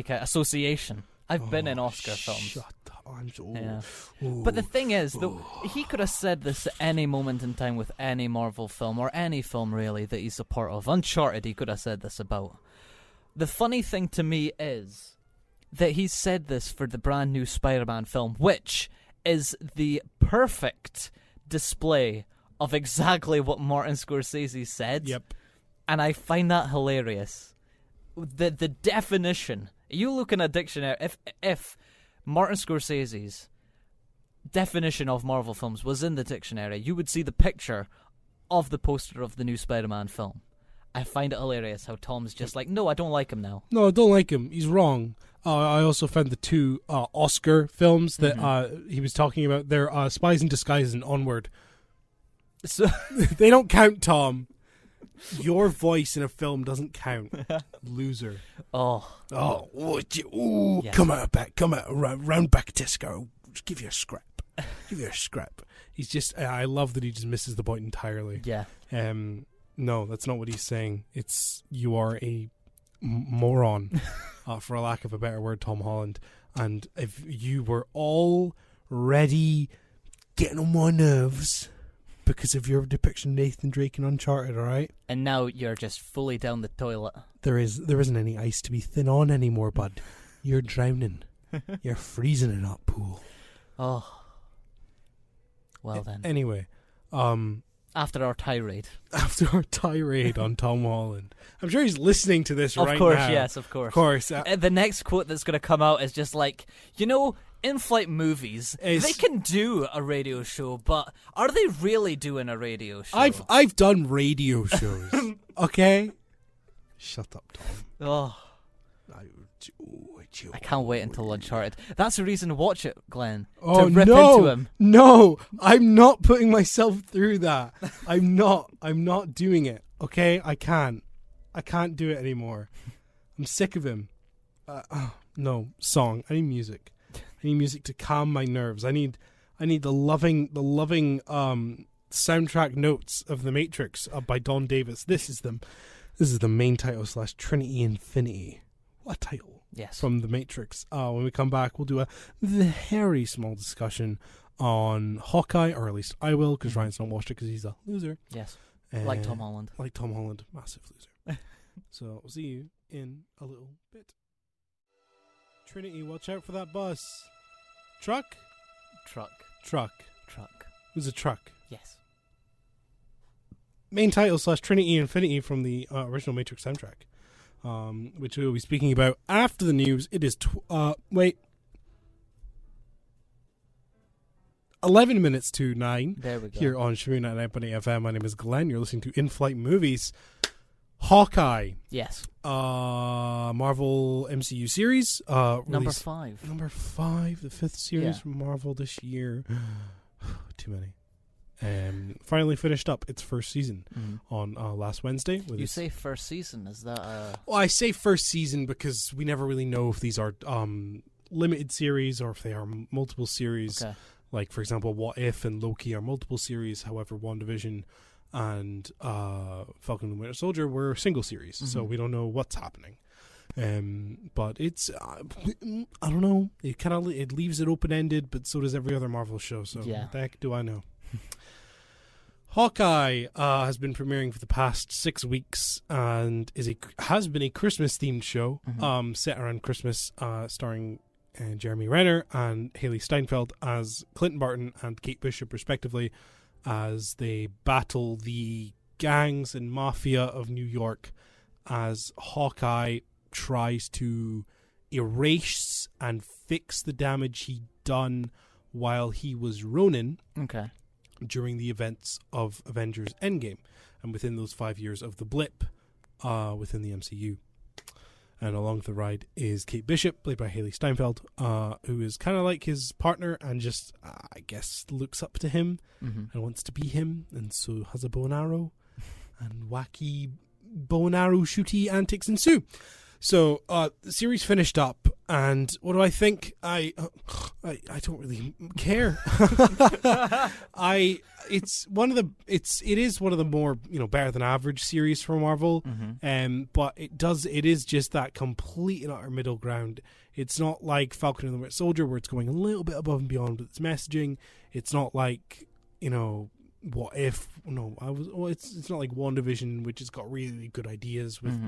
Speaker 5: association. I've been in Oscar films.
Speaker 1: Shut up. I'm so...
Speaker 5: Yeah. But the thing is, though, he could have said this at any moment in time with any Marvel film, or any film really that he's a part of. Uncharted, he could have said this about. The funny thing to me is that he said this for the brand new Spider-Man film, which is the perfect display of exactly what Martin Scorsese said.
Speaker 1: Yep.
Speaker 5: And I find that hilarious. The definition. You look in a dictionary. If Martin Scorsese's definition of Marvel films was in the dictionary, you would see the picture of the poster of the new Spider-Man film. I find it hilarious how Tom's just like, no, I don't like him now.
Speaker 1: No, I don't like him. He's wrong. I also found the two Oscar films that he was talking about. They're Spies in Disguise and Onward.
Speaker 5: So
Speaker 1: they don't count, Tom. Your voice in a film doesn't count. Loser.
Speaker 5: Yes.
Speaker 1: Come out, round back, Tesco. Just give you a scrap. He's just. I love that he just misses the point entirely.
Speaker 5: Yeah.
Speaker 1: No, that's not what he's saying. It's you are a moron, for a lack of a better word, Tom Holland. And if you were already getting on my nerves because of your depiction of Nathan Drake in Uncharted, all right?
Speaker 5: And now you're just fully down the toilet.
Speaker 1: There isn't any ice to be thin on anymore, bud. You're drowning. You're freezing in that pool.
Speaker 5: Oh. Well then.
Speaker 1: Anyway,
Speaker 5: After our tirade
Speaker 1: on Tom Holland. I'm sure he's listening to this right now.
Speaker 5: Of course, yes, of course.
Speaker 1: Of course.
Speaker 5: The next quote that's going to come out is just like, in-flight movies, they can do a radio show, but are they really doing a radio show?
Speaker 1: I've done radio shows, okay? Shut up, Tom.
Speaker 5: Oh. I can't wait until Uncharted. That's the reason to watch it, Glenn.
Speaker 1: Oh,
Speaker 5: to rip into him.
Speaker 1: No, I'm not putting myself through that. I'm not doing it, okay? I can't do it anymore. I'm sick of him. No, song. I need music. I need music to calm my nerves. I need the loving soundtrack notes of The Matrix by Don Davis. This is the main title / Trinity Infinity. What a title.
Speaker 5: Yes.
Speaker 1: From The Matrix. When we come back, we'll do a very small discussion on Hawkeye, or at least I will, because Ryan's not watched it because he's a loser.
Speaker 5: Yes. Like Tom Holland.
Speaker 1: Massive loser. So we'll see you in a little bit. Trinity, watch out for that bus. Truck. Who's a truck?
Speaker 5: Yes.
Speaker 1: Main title / Trinity Infinity from the original Matrix soundtrack. Which we'll be speaking about after the news. It is 11 minutes to 9.
Speaker 5: There we go.
Speaker 1: Here on Shaboom 99.8 FM. My name is Glenn. You're listening to In-Flight Movies. Hawkeye.
Speaker 5: Yes.
Speaker 1: Marvel MCU series.
Speaker 5: Number 5.
Speaker 1: Number 5, the 5th series
Speaker 5: Yeah.
Speaker 1: from Marvel this year. Too many. Finally finished up its first season on last Wednesday.
Speaker 5: You say first season, is that
Speaker 1: Well, I say first season because we never really know if these are limited series or if they are multiple series.
Speaker 5: Okay.
Speaker 1: Like, for example, What If and Loki are multiple series. However, WandaVision and Falcon and Winter Soldier were single series. So we don't know what's happening. But it's I don't know. It leaves it open-ended, but so does every other Marvel show. So
Speaker 5: Yeah.
Speaker 1: what the heck do I know? Hawkeye has been premiering for the past 6 weeks and has been a Christmas-themed show set around Christmas, starring Jeremy Renner and Haley Steinfeld as Clinton Barton and Kate Bishop, respectively, as they battle the gangs and mafia of New York as Hawkeye tries to erase and fix the damage he'd done while he was Ronin.
Speaker 5: Okay.
Speaker 1: During the events of Avengers Endgame and within those 5 years of the blip within the MCU. And along the ride is Kate Bishop, played by Haley Steinfeld, who is kind of like his partner and just, I guess, looks up to him and wants to be him, and so has a bow and arrow, and wacky bow and arrow shooty antics ensue. So the series finished up, and what do I think? I don't really care. It is one of the more better than average series for Marvel, but it is just that complete and utter middle ground. It's not like Falcon and the Winter Soldier where it's going a little bit above and beyond with its messaging. It's not like What If? No, it's not like WandaVision, which has got really good ideas with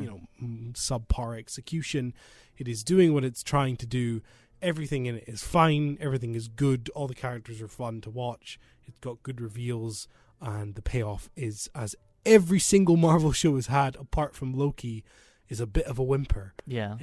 Speaker 1: subpar execution. It is doing what it's trying to do. Everything in it is fine. Everything is good. All the characters are fun to watch. It's got good reveals, and the payoff is, as every single Marvel show has had, apart from Loki, is a bit of a whimper.
Speaker 5: Yeah.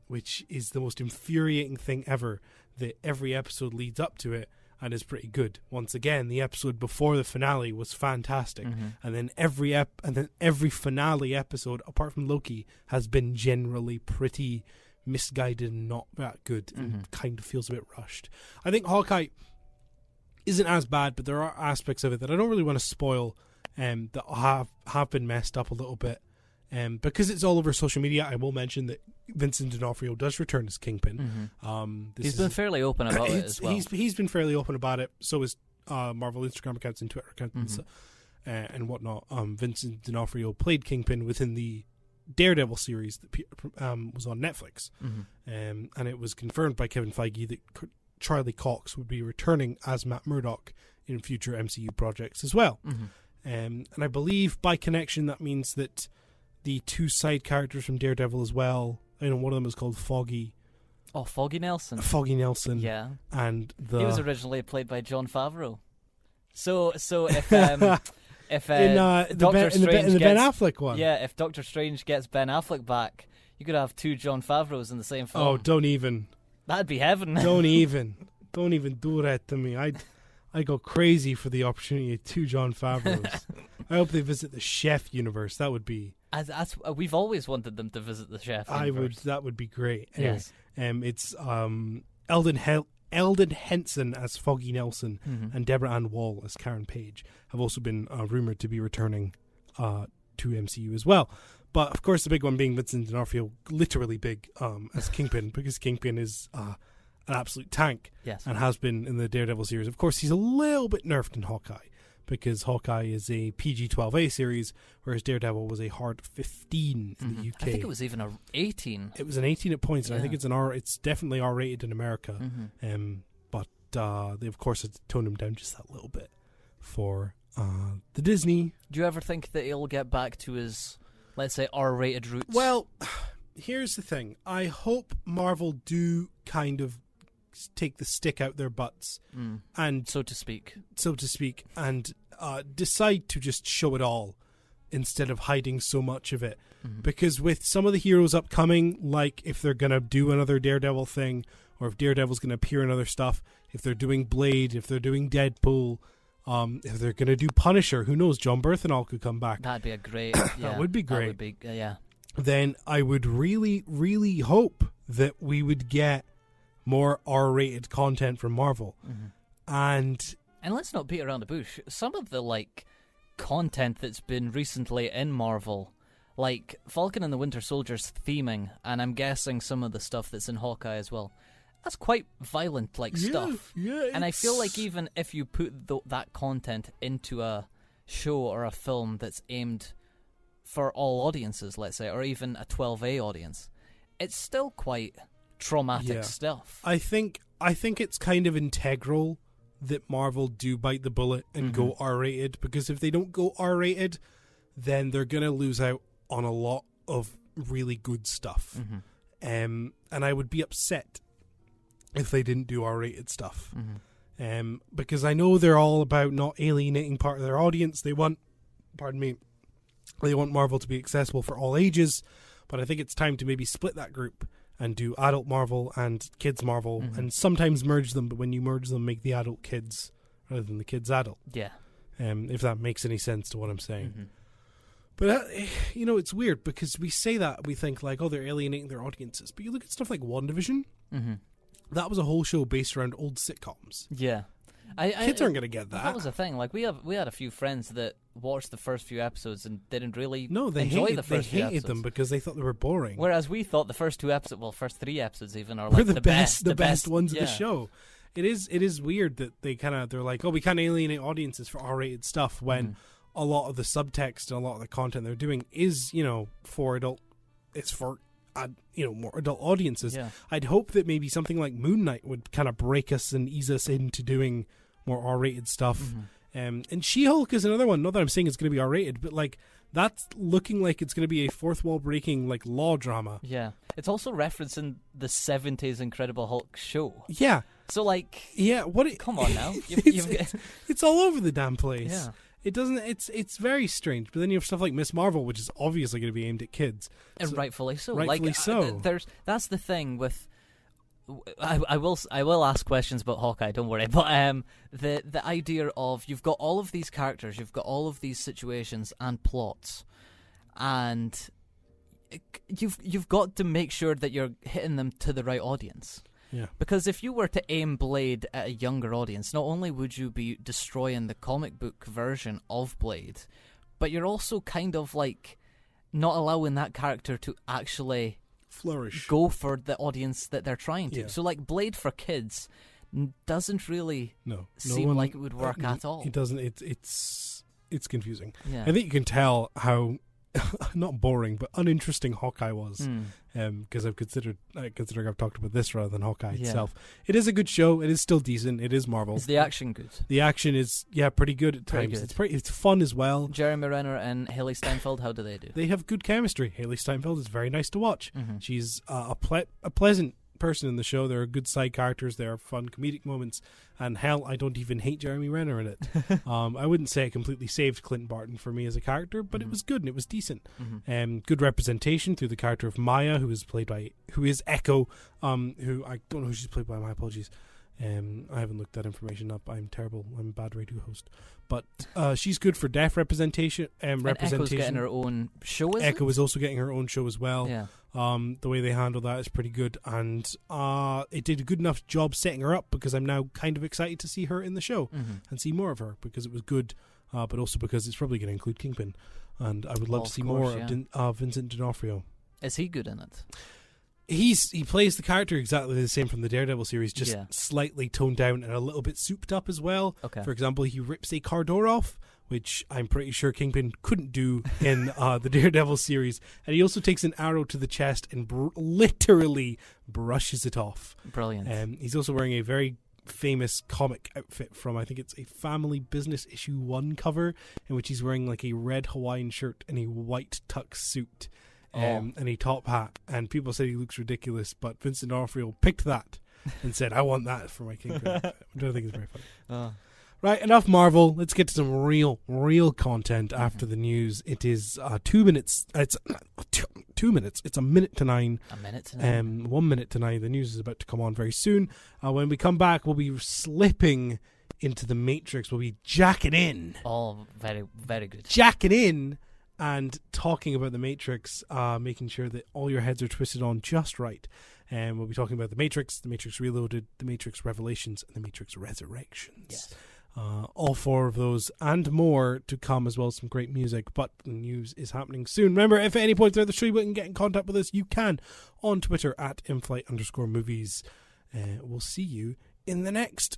Speaker 1: Which is the most infuriating thing ever. That every episode leads up to it and is pretty good. Once again, the episode before the finale was fantastic, and then every finale episode, apart from Loki, has been generally pretty misguided and not that good, and kind of feels a bit rushed. I think Hawkeye isn't as bad, but there are aspects of it that I don't really want to spoil, that have been messed up a little bit. Because it's all over social media, I will mention that Vincent D'Onofrio does return as Kingpin.
Speaker 5: He's been fairly open about it as well.
Speaker 1: He's been fairly open about it. So is Marvel Instagram accounts and Twitter accounts and whatnot. Vincent D'Onofrio played Kingpin within the Daredevil series that was on Netflix. And it was confirmed by Kevin Feige that Charlie Cox would be returning as Matt Murdock in future MCU projects as well. And I believe by connection that means that the two side characters from Daredevil as well, one of them is called Foggy.
Speaker 5: Oh, Foggy Nelson.
Speaker 1: Foggy Nelson.
Speaker 5: Yeah.
Speaker 1: And
Speaker 5: he was originally played by Jon Favreau. So if
Speaker 1: in the Ben Affleck one.
Speaker 5: Yeah, if Doctor Strange gets Ben Affleck back, you could have two Jon Favreaus in the same film.
Speaker 1: Oh, don't even.
Speaker 5: That'd be heaven.
Speaker 1: Don't even do that to me. I go crazy for the opportunity of two Jon Favreaus. I hope they visit the Chef universe. That would be.
Speaker 5: We've always wanted them to visit the Chef universe.
Speaker 1: That would be great. Anyway,
Speaker 5: yes.
Speaker 1: It's Eldon Henson as Foggy Nelson and Deborah Ann Wall as Karen Page have also been rumored to be returning to MCU as well. But of course, the big one being Vincent D'Onofrio, literally big as Kingpin, because Kingpin is an absolute tank, and has been in the Daredevil series. Of course, he's a little bit nerfed in Hawkeye, because Hawkeye is a PG-12A series, whereas Daredevil was a hard 15 in the UK.
Speaker 5: I think it was even an 18.
Speaker 1: It was an 18 at points, and I think it's definitely R-rated in America. But they, of course, had toned him down just that little bit for the Disney.
Speaker 5: Do you ever think that he'll get back to his, let's say, R-rated roots?
Speaker 1: Well, here's the thing. I hope Marvel do kind of take the stick out their butts, and
Speaker 5: so to speak,
Speaker 1: and decide to just show it all instead of hiding so much of it. Because with some of the heroes upcoming, like if they're gonna do another Daredevil thing, or if Daredevil's gonna appear in other stuff, if they're doing Blade, if they're doing Deadpool, if they're gonna do Punisher, who knows? John Bernthal could come back.
Speaker 5: That'd be a great.
Speaker 1: That would be great.
Speaker 5: That would be, yeah.
Speaker 1: Then I would really, really hope that we would get more R-rated content from Marvel. And
Speaker 5: let's not beat around the bush. Some of the content that's been recently in Marvel, like Falcon and the Winter Soldier's theming, and I'm guessing some of the stuff that's in Hawkeye as well, that's quite violent stuff.
Speaker 1: Yeah,
Speaker 5: and I feel like even if you put that content into a show or a film that's aimed for all audiences, let's say, or even a 12A audience, it's still quite traumatic stuff.
Speaker 1: I think it's kind of integral that Marvel do bite the bullet and go R-rated, because if they don't go R-rated, then they're going to lose out on a lot of really good stuff. And I would be upset if they didn't do R-rated stuff. Because I know they're all about not alienating part of their audience. They want, they want Marvel to be accessible for all ages, but I think it's time to maybe split that group and do adult Marvel and kids Marvel, and sometimes merge them, but when you merge them, make the adult kids rather than the kids adult.
Speaker 5: Yeah.
Speaker 1: If that makes any sense to what I'm saying. But, it's weird, because we say that, we think, like, oh, they're alienating their audiences. But you look at stuff like WandaVision, that was a whole show based around old sitcoms.
Speaker 5: Yeah.
Speaker 1: Kids aren't going to get that.
Speaker 5: That was the thing. Like, we had a few friends that watched the first few episodes and didn't really
Speaker 1: they
Speaker 5: enjoy
Speaker 1: hated,
Speaker 5: the first few episodes.
Speaker 1: They hated them because they thought they were boring.
Speaker 5: Whereas we thought the first 2 episodes, first 3 episodes even, are like
Speaker 1: the best ones
Speaker 5: of
Speaker 1: of the show. It is weird that they're like, oh, we can't alienate audiences for R-rated stuff, when a lot of the subtext and a lot of the content they're doing is, for adult. It's for more adult audiences.
Speaker 5: Yeah.
Speaker 1: I'd hope that maybe something like Moon Knight would kind of break us and ease us into doing more R-rated stuff. And She-Hulk is another one. Not that I'm saying it's going to be R-rated, but like that's looking like it's going to be a fourth wall breaking like law drama.
Speaker 5: Yeah, it's also referencing the 70s Incredible Hulk show.
Speaker 1: Yeah.
Speaker 5: So like,
Speaker 1: yeah,
Speaker 5: come on now,
Speaker 1: it's all over the damn place.
Speaker 5: Yeah.
Speaker 1: It doesn't. It's very strange. But then you have stuff like Miss Marvel, which is obviously going to be aimed at kids,
Speaker 5: and rightfully so.
Speaker 1: Rightfully so.
Speaker 5: That's the thing with. I will ask questions about Hawkeye. Don't worry. But the idea of you've got all of these characters, you've got all of these situations and plots, and you've got to make sure that you're hitting them to the right audience.
Speaker 1: Yeah.
Speaker 5: Because if you were to aim Blade at a younger audience, not only would you be destroying the comic book version of Blade, but you're also kind of like not allowing that character to actually
Speaker 1: flourish,
Speaker 5: go for the audience that they're trying to.
Speaker 1: Yeah.
Speaker 5: So like Blade for kids doesn't really seem like it would work at all.
Speaker 1: It doesn't. It's confusing.
Speaker 5: Yeah.
Speaker 1: I think you can tell how not boring but uninteresting Hawkeye was, because considering I've talked about this rather than Hawkeye itself. It is a good show. It is still decent. It is Marvel.
Speaker 5: Is the action good?
Speaker 1: The action is pretty good at times. It's fun as well.
Speaker 5: Jeremy Renner and Haley Steinfeld, how do they do?
Speaker 1: They have good chemistry. Haley Steinfeld is very nice to watch. She's a pleasant person in the show. There are good side characters. There are fun comedic moments, and hell, I don't even hate Jeremy Renner in it. I wouldn't say it completely saved Clint Barton for me as a character, but it was good and it was decent. Good representation through the character of Maya, who is Echo, who I don't know who she's played by. My apologies. I haven't looked that information up. I'm terrible. I'm a bad radio host. But she's good for deaf representation.
Speaker 5: And Echo's getting her own show, is
Speaker 1: Echo is also getting her own show as well.
Speaker 5: Yeah.
Speaker 1: The way they handle that is pretty good. And it did a good enough job setting her up, because I'm now kind of excited to see her in the show and see more of her, because it was good, but also because it's probably going to include Kingpin. And I would love to see more of Vincent D'Onofrio.
Speaker 5: Is he good in it?
Speaker 1: He plays the character exactly the same from the Daredevil series, just slightly toned down and a little bit souped up as well.
Speaker 5: Okay.
Speaker 1: For example, he rips a car door off, which I'm pretty sure Kingpin couldn't do in the Daredevil series. And he also takes an arrow to the chest and literally brushes it off.
Speaker 5: Brilliant.
Speaker 1: He's also wearing a very famous comic outfit from, I think it's a Family Business issue 1 cover, in which he's wearing like a red Hawaiian shirt and a white tux suit. And a top hat, and people said he looks ridiculous, but Vincent D'Onofrio picked that and said, I want that for my Kingpin. I don't think it's very funny. Right, enough Marvel. Let's get to some real content after the news. It is 2 minutes. It's 2 minutes. It's 9:01.
Speaker 5: A minute to 9.
Speaker 1: 1 minute to 9. The news is about to come on very soon. When we come back, we'll be slipping into the Matrix. We'll be jacking in.
Speaker 5: Oh, very, very good.
Speaker 1: Jacking in. And talking about the Matrix, making sure that all your heads are twisted on just right. And we'll be talking about the Matrix Reloaded, the Matrix Revelations, and the Matrix Resurrections.
Speaker 5: Yes.
Speaker 1: All 4 of those and more to come, as well as some great music. But the news is happening soon. Remember, if at any point throughout the show you want to get in contact with us, you can on Twitter at @inflight_movies. We'll see you in the next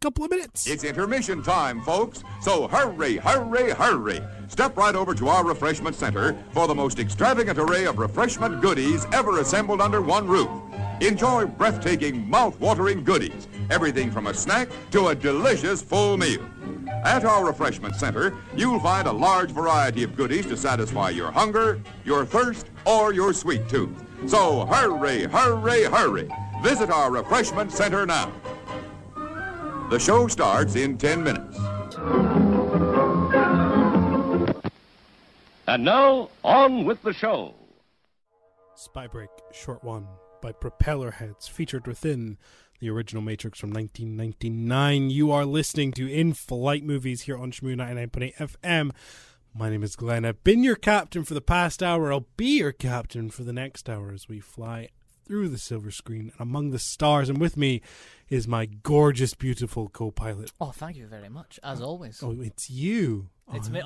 Speaker 1: couple of minutes.
Speaker 6: It's intermission time, folks. So hurry, hurry, hurry. Step right over to our refreshment center for the most extravagant array of refreshment goodies ever assembled under one roof. Enjoy breathtaking, mouth-watering goodies Everything from a snack to a delicious full meal. At our refreshment center, you'll find a large variety of goodies to satisfy your hunger, your thirst, or your sweet tooth. So hurry, hurry, hurry. Visit our refreshment center now. The show starts in 10 minutes.
Speaker 2: And now, on with the show.
Speaker 1: Spy Break Short 1 by Propellerheads, featured within the original Matrix from 1999. You are listening to In Flight Movies here on Shmoo 99.8 FM. My name is Glenn. I've been your captain for the past hour. I'll be your captain for the next hour as we fly through the silver screen and among the stars. And with me is my gorgeous, beautiful co-pilot.
Speaker 5: Oh, thank you very much, as always.
Speaker 1: Oh, it's you.
Speaker 5: It's me.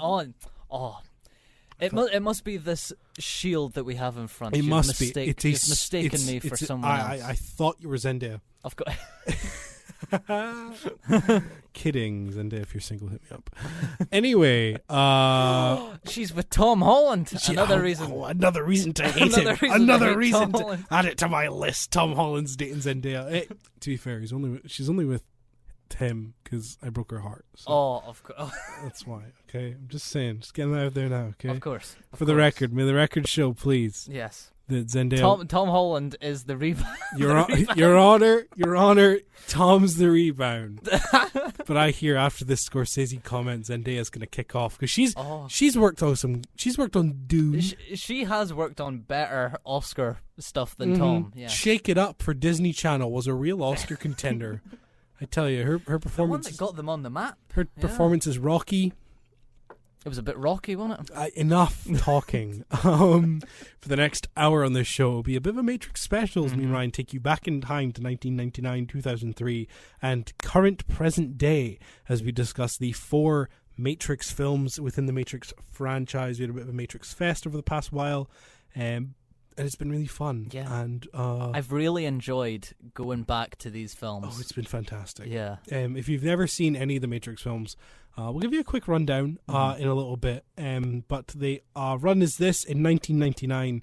Speaker 5: It must be this shield that we have in front.
Speaker 1: It must be.
Speaker 5: You've mistaken me for someone else.
Speaker 1: I thought you were Zendaya.
Speaker 5: Of course.
Speaker 1: Kidding, Zendaya. If you're single, hit me up. Anyway,
Speaker 5: she's with Tom Holland. Another reason
Speaker 1: to hate him. Another reason to add it to my list. Tom Holland's dating Zendaya. To be fair, she's only with him because I broke her heart. So
Speaker 5: of course.
Speaker 1: That's why. Okay, I'm just saying. Just getting that out there now. Okay.
Speaker 5: Of course.
Speaker 1: For the record, may the record show, please.
Speaker 5: Yes.
Speaker 1: That Zendaya.
Speaker 5: Tom Holland is the rebound.
Speaker 1: Your Honor. Tom's the rebound. But I hear after this Scorsese comment, Zendaya's going to kick off because she's worked on Dune.
Speaker 5: She has worked on better Oscar stuff than Tom. Yeah.
Speaker 1: Shake It Up for Disney Channel was a real Oscar contender. I tell you, her performance.
Speaker 5: The one that got them on the map.
Speaker 1: Her performance is rocky.
Speaker 5: It was a bit rocky, wasn't it?
Speaker 1: Enough talking. For the next hour on this show, it'll be a bit of a Matrix special as me and Ryan take you back in time to 1999, 2003, and current present day as we discuss the 4 Matrix films within the Matrix franchise. We had a bit of a Matrix fest over the past while, and it's been really fun.
Speaker 5: Yeah.
Speaker 1: And
Speaker 5: I've really enjoyed going back to these films.
Speaker 1: Oh, it's been fantastic.
Speaker 5: Yeah.
Speaker 1: If you've never seen any of the Matrix films, we'll give you a quick rundown in a little bit. But the run is this. In 1999,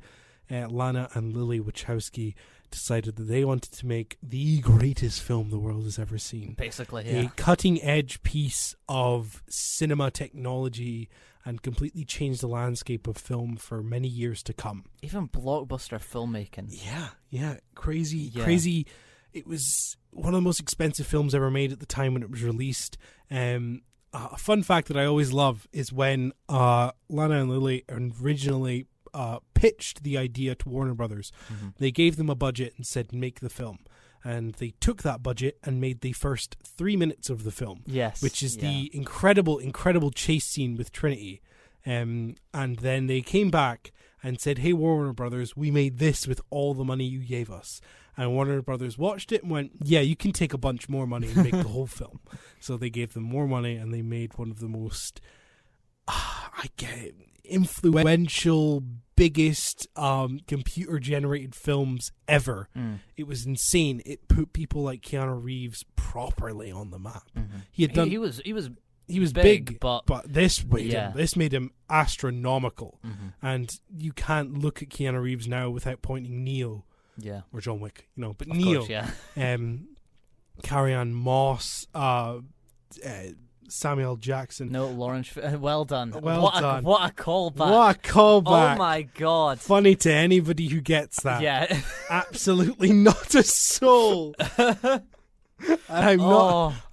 Speaker 1: Lana and Lily Wachowski decided that they wanted to make the greatest film the world has ever seen.
Speaker 5: Basically, yeah.
Speaker 1: A cutting-edge piece of cinema technology and completely changed the landscape of film for many years to come.
Speaker 5: Even blockbuster filmmaking.
Speaker 1: Yeah. Crazy. It was one of the most expensive films ever made at the time when it was released. A fun fact that I always love is when Lana and Lily originally pitched the idea to Warner Brothers. They gave them a budget and said, make the film. And they took that budget and made the first 3 minutes of the film.
Speaker 5: Yes.
Speaker 1: Which is the incredible chase scene with Trinity. And then they came back and said, hey, Warner Brothers, we made this with all the money you gave us. And Warner Brothers watched it and went, yeah, you can take a bunch more money and make the whole film. So they gave them more money and they made one of the most, influential, biggest computer-generated films ever. It was insane. It put people like Keanu Reeves properly on the map. He was big, but this made him astronomical. And you can't look at Keanu Reeves now without pointing Neo.
Speaker 5: Yeah.
Speaker 1: Or John Wick, but
Speaker 5: of
Speaker 1: Neo.
Speaker 5: Course, yeah.
Speaker 1: Carrie-Anne Moss, Samuel Jackson.
Speaker 5: No, Lawrence. Well done.
Speaker 1: What
Speaker 5: a callback.
Speaker 1: What a callback.
Speaker 5: Oh my God.
Speaker 1: Funny to anybody who gets that.
Speaker 5: Yeah.
Speaker 1: Absolutely not a soul. I'm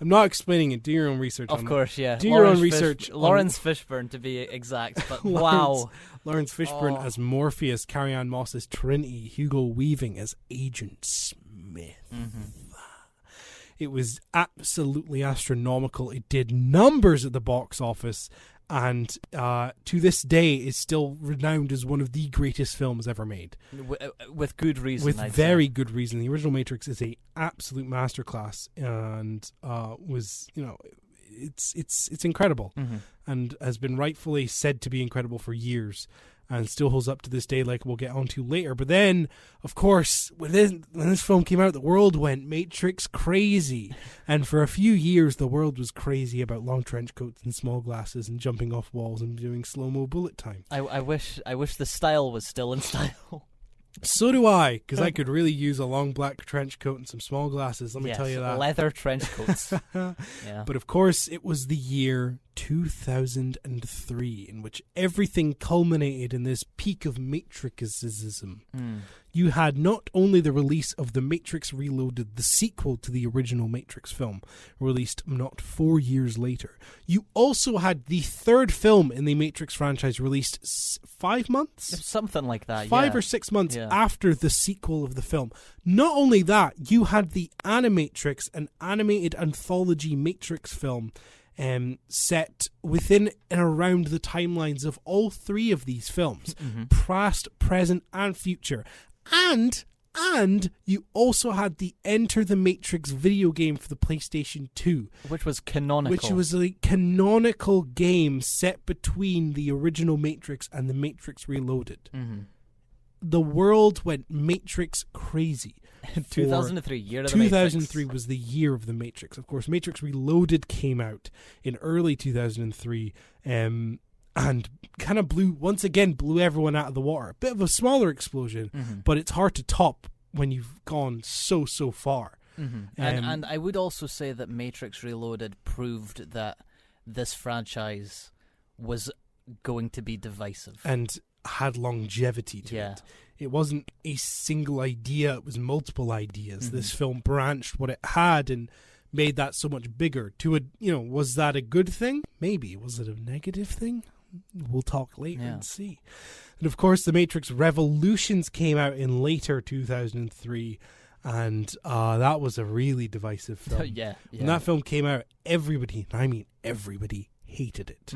Speaker 1: not explaining it. Do your own research.
Speaker 5: Of course, yeah.
Speaker 1: Do your own research.
Speaker 5: Lawrence Fishburne, to be exact. But
Speaker 1: Lawrence Fishburne as Morpheus, Carrie-Anne Moss as Trinity, Hugo Weaving as Agent Smith. It was absolutely astronomical. It did numbers at the box office, and to this day is still renowned as one of the greatest films ever made.
Speaker 5: With good reason.
Speaker 1: With very good reason. The original Matrix is a absolute masterclass, and it's incredible, and has been rightfully said to be incredible for years, and still holds up to this day, like we'll get onto later. But then, of course, when this film came out, the world went Matrix crazy. And for a few years, the world was crazy about long trench coats and small glasses and jumping off walls and doing slow-mo bullet time.
Speaker 5: I wish the style was still in style.
Speaker 1: So do I, because I could really use a long black trench coat and some small glasses, let me tell you that.
Speaker 5: Leather trench coats. Yeah.
Speaker 1: But of course, it was the year 2003 in which everything culminated in this peak of Matrixicism. You had not only the release of The Matrix Reloaded, the sequel to the original Matrix film, released not 4 years later. You also had the third film in the Matrix franchise released 5 months?
Speaker 5: Something like that,
Speaker 1: 5 or 6 months after the sequel of the film. Not only that, you had the Animatrix, an animated anthology Matrix film, set within and around the timelines of all three of these films, past, present, and future. And you also had the Enter the Matrix video game for the PlayStation 2.
Speaker 5: Which was canonical.
Speaker 1: Which was a canonical game set between the original Matrix and the Matrix Reloaded. The world went Matrix crazy.
Speaker 5: 2003, year of the Matrix.
Speaker 1: 2003 was the year of the Matrix. Of course, Matrix Reloaded came out in early 2003 and kind of blew everyone out of the water. A bit of a smaller explosion, but it's hard to top when you've gone so far.
Speaker 5: And I would also say that Matrix Reloaded proved that this franchise was going to be divisive.
Speaker 1: And had longevity to it. It wasn't a single idea, it was multiple ideas. This film branched what it had and made that so much bigger. Was that a good thing? Maybe. Was it a negative thing? We'll talk later and see. And of course, The Matrix Revolutions came out in later 2003, and that was a really divisive film. When that film came out, everybody hated it,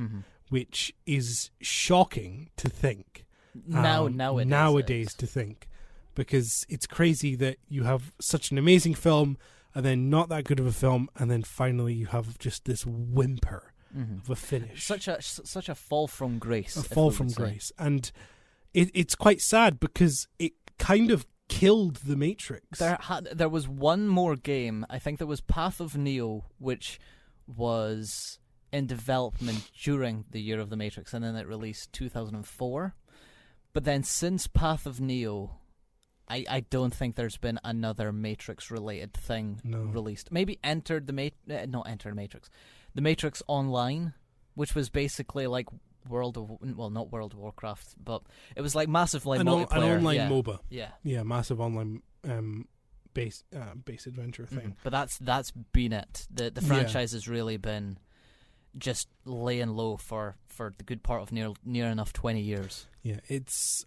Speaker 1: which is shocking to think. Nowadays to think, because it's crazy that you have such an amazing film and then not that good of a film, and then finally you have just this whimper of a finish.
Speaker 5: Such a fall from grace.
Speaker 1: And it's quite sad because it kind of killed the Matrix.
Speaker 5: There was one more game. I think there was Path of Neo, which was in development during the year of the Matrix, and then it released 2004. But then since Path of Neo, I don't think there's been another Matrix-related thing released. Maybe The Matrix Online, which was basically like not World of Warcraft, but it was like massively multiplayer.
Speaker 1: An online MOBA.
Speaker 5: Yeah,
Speaker 1: massive online base adventure thing.
Speaker 5: But that's been it. The franchise has really been just laying low for the good part of near enough 20 years.
Speaker 1: Yeah,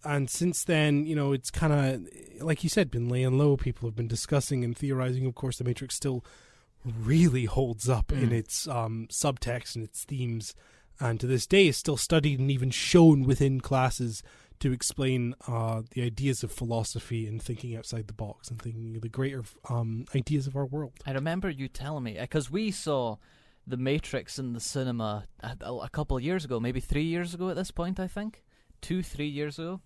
Speaker 1: and since then, it's kind of, like you said, been laying low. People have been discussing and theorizing. Of course, The Matrix still really holds up in its subtext and its themes, and to this day is still studied and even shown within classes to explain the ideas of philosophy and thinking outside the box and thinking of the greater ideas of our world.
Speaker 5: I remember you telling me, because we saw The Matrix in the cinema a couple of years ago, maybe 3 years ago at this point, I think. 2-3 years ago.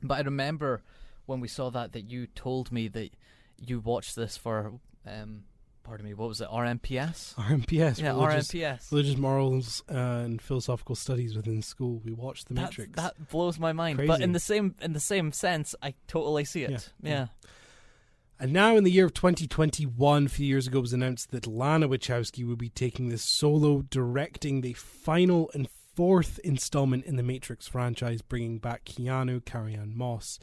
Speaker 5: But I remember when we saw that you told me that you watched this for, what was it, RMPS?
Speaker 1: RMPS.
Speaker 5: Yeah, RMPS.
Speaker 1: Religious Morals and Philosophical Studies within school. We watched The Matrix.
Speaker 5: That blows my mind.
Speaker 1: Crazy.
Speaker 5: But in the same sense, I totally see it. Yeah.
Speaker 1: And now in the year of 2021, a few years ago, it was announced that Lana Wachowski will be taking this solo, directing the final and fourth installment in the Matrix franchise, bringing back Keanu, Carrie-Anne Moss,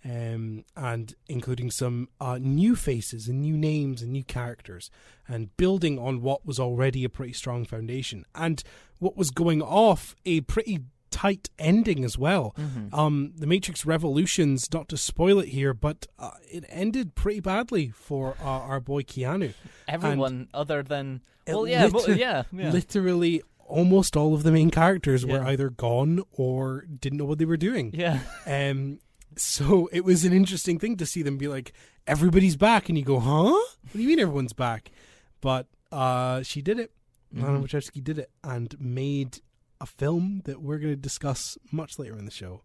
Speaker 1: and including some new faces and new names and new characters, and building on what was already a pretty strong foundation and what was going off a pretty tight ending as well. The Matrix Revolutions, not to spoil it here, but it ended pretty badly for our boy Keanu.
Speaker 5: Everyone other than
Speaker 1: literally almost all of the main characters were either gone or didn't know what they were doing. So it was an interesting thing to see them be like, everybody's back, and you go, huh? What do you mean everyone's back? But she did it. Lana Wachowski did it and made a film that we're going to discuss much later in the show.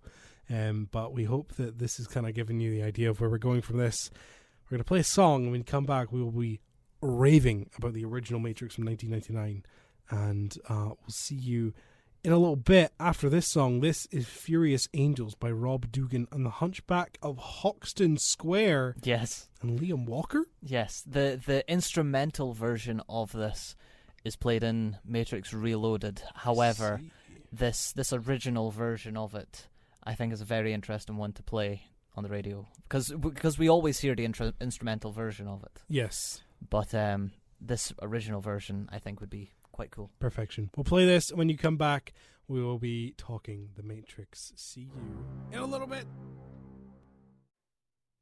Speaker 1: But we hope that this has kind of given you the idea of where we're going from this. We're going to play a song, and when we come back, we will be raving about the original Matrix from 1999. And we'll see you in a little bit after this song. This is Furious Angels by Rob Dugan and the Hunchback of Hoxton Square.
Speaker 5: Yes.
Speaker 1: And Liam Walker?
Speaker 5: Yes. The instrumental version of this is played in Matrix Reloaded. However, this original version of it, I think, is a very interesting one to play on the radio. Because we always hear the instrumental version of it.
Speaker 1: Yes.
Speaker 5: But this original version, I think, would be quite cool.
Speaker 1: Perfection. We'll play this. When you come back, we will be talking The Matrix. See you in a little bit.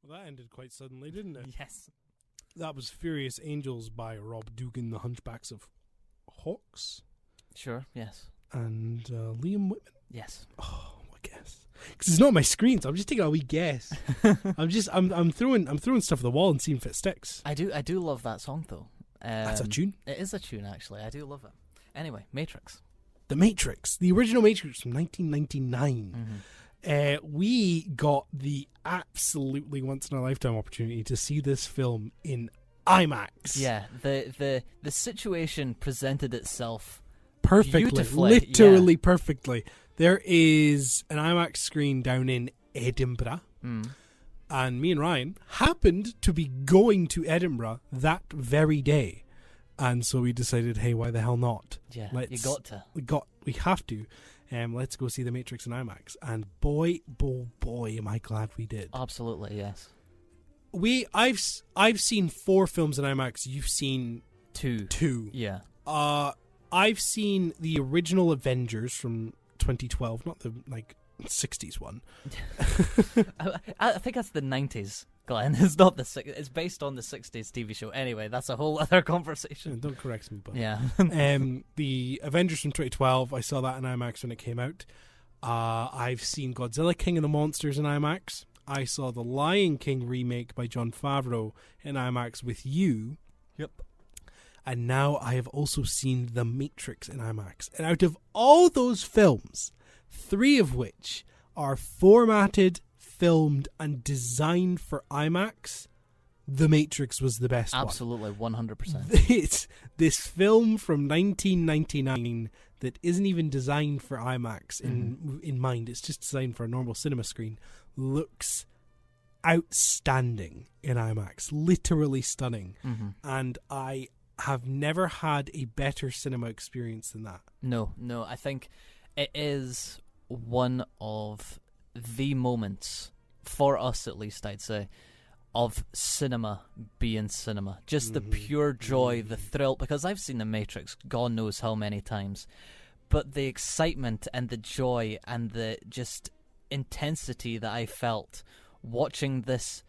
Speaker 1: Well, that ended quite suddenly, didn't it?
Speaker 5: Yes.
Speaker 1: That was Furious Angels by Rob Dugan, the Hunchbacks of Hawks.
Speaker 5: Sure, yes.
Speaker 1: And Liam Whitman.
Speaker 5: Yes.
Speaker 1: Oh, I guess. Because it's not on my screen, so I'm just taking a wee guess. I'm throwing stuff at the wall and seeing if it sticks.
Speaker 5: I do love that song though.
Speaker 1: That's a tune.
Speaker 5: It is a tune, actually. I do love it. Anyway, Matrix.
Speaker 1: The Matrix, the original Matrix from 1999. We got the absolutely once in a lifetime opportunity to see this film in IMAX.
Speaker 5: Yeah, the situation presented itself
Speaker 1: perfectly,
Speaker 5: beautifully,
Speaker 1: literally perfectly. There is an IMAX screen down in Edinburgh, and me and Ryan happened to be going to Edinburgh that very day, and so we decided, hey, why the hell not?
Speaker 5: Yeah,
Speaker 1: we have to. Let's go see The Matrix in IMAX, and boy, am I glad we did.
Speaker 5: Absolutely, yes.
Speaker 1: I've seen 4 films in IMAX. You've seen 2.
Speaker 5: Yeah.
Speaker 1: I've seen the original Avengers from 2012, not the 60s one.
Speaker 5: I think that's the 90s, Glenn. It's not it's based on the 60s TV show. Anyway, that's a whole other conversation.
Speaker 1: Don't correct me, but
Speaker 5: yeah.
Speaker 1: The Avengers from 2012, I saw that in IMAX when it came out. I've seen Godzilla King of the Monsters in IMAX. I saw the Lion King remake by Jon Favreau in IMAX with you.
Speaker 5: Yep.
Speaker 1: And now I have also seen The Matrix in IMAX. And out of all those films, 3 of which are formatted, filmed, and designed for IMAX, The Matrix was the best
Speaker 5: Absolutely,
Speaker 1: one.
Speaker 5: 100%.
Speaker 1: It's this film from 1999 that isn't even designed for IMAX in mind. It's just designed for a normal cinema screen. Looks outstanding in IMAX. Literally stunning. And I have never had a better cinema experience than that. No,
Speaker 5: I think it is one of the moments, for us at least, I'd say, of cinema being cinema. Just the pure joy, the thrill, because I've seen The Matrix God knows how many times, but the excitement and the joy and the just intensity that I felt watching this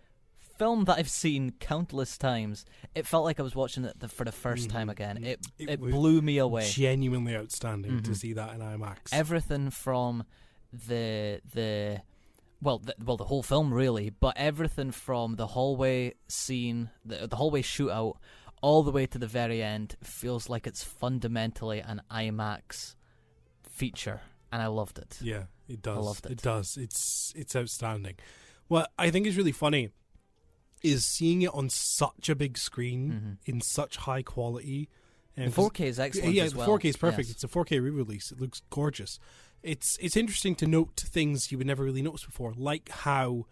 Speaker 5: film that I've seen countless times, it felt like I was watching it for the first time again. It blew me away.
Speaker 1: Genuinely outstanding to see that in IMAX.
Speaker 5: Everything from the whole film really, but everything from the hallway scene, the hallway shootout, all the way to the very end feels like it's fundamentally an IMAX feature, and I loved it.
Speaker 1: Yeah, it does.
Speaker 5: I loved it.
Speaker 1: It does. It's outstanding. What I think is really funny is seeing it on such a big screen in such high quality.
Speaker 5: The 4K is excellent.
Speaker 1: Yeah,
Speaker 5: as well.
Speaker 1: the 4K is perfect.
Speaker 5: Yes.
Speaker 1: It's a 4K re-release. It looks gorgeous. It's interesting to note things you would never really notice before, like how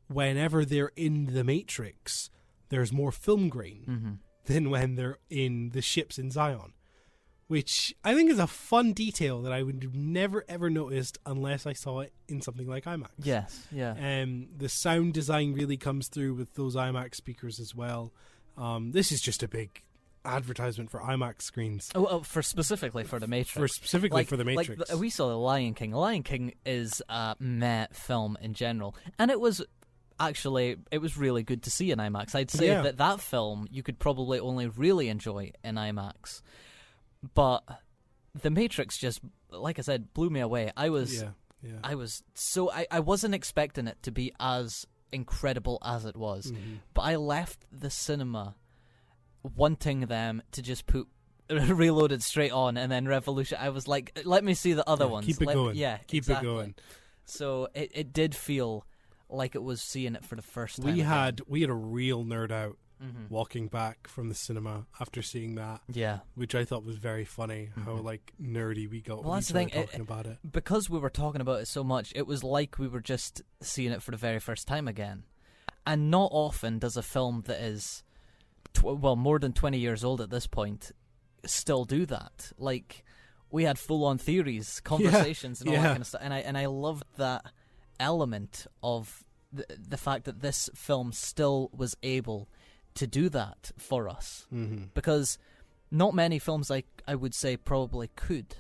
Speaker 1: whenever they're in the Matrix, there's more film grain than when they're in the ships in Zion, which I think is a fun detail that I would have never ever noticed unless I saw it in something like IMAX.
Speaker 5: Yes, yeah.
Speaker 1: The sound design really comes through with those IMAX speakers as well. This is just a big advertisement for IMAX screens.
Speaker 5: Specifically for The Matrix.
Speaker 1: For The Matrix.
Speaker 5: Like, we saw The Lion King. The Lion King is a meh film in general, and it was really good to see in IMAX. I'd say that film you could probably only really enjoy in IMAX. But The Matrix just, like I said, blew me away. I wasn't expecting it to be as incredible as it was. But I left the cinema wanting them to just put Reloaded straight on and then Revolution. I was like, let me see the other ones.
Speaker 1: Keep it going.
Speaker 5: Keep
Speaker 1: it going.
Speaker 5: So it did feel like it was seeing it for the first time.
Speaker 1: We had a real nerd out walking back from the cinema after seeing that.
Speaker 5: Yeah.
Speaker 1: Which I thought was very funny, how like nerdy we got
Speaker 5: Well,
Speaker 1: when
Speaker 5: that's
Speaker 1: we
Speaker 5: the thing.
Speaker 1: started talking about it.
Speaker 5: Because we were talking about it so much, it was like we were just seeing it for the very first time again. And not often does a film that is, more than 20 years old at this point, still do that. Like, we had full-on theories, conversations, and all that kind of stuff. And I loved that element of the fact that this film still was able to do that for us. Because not many films, I would say, probably could.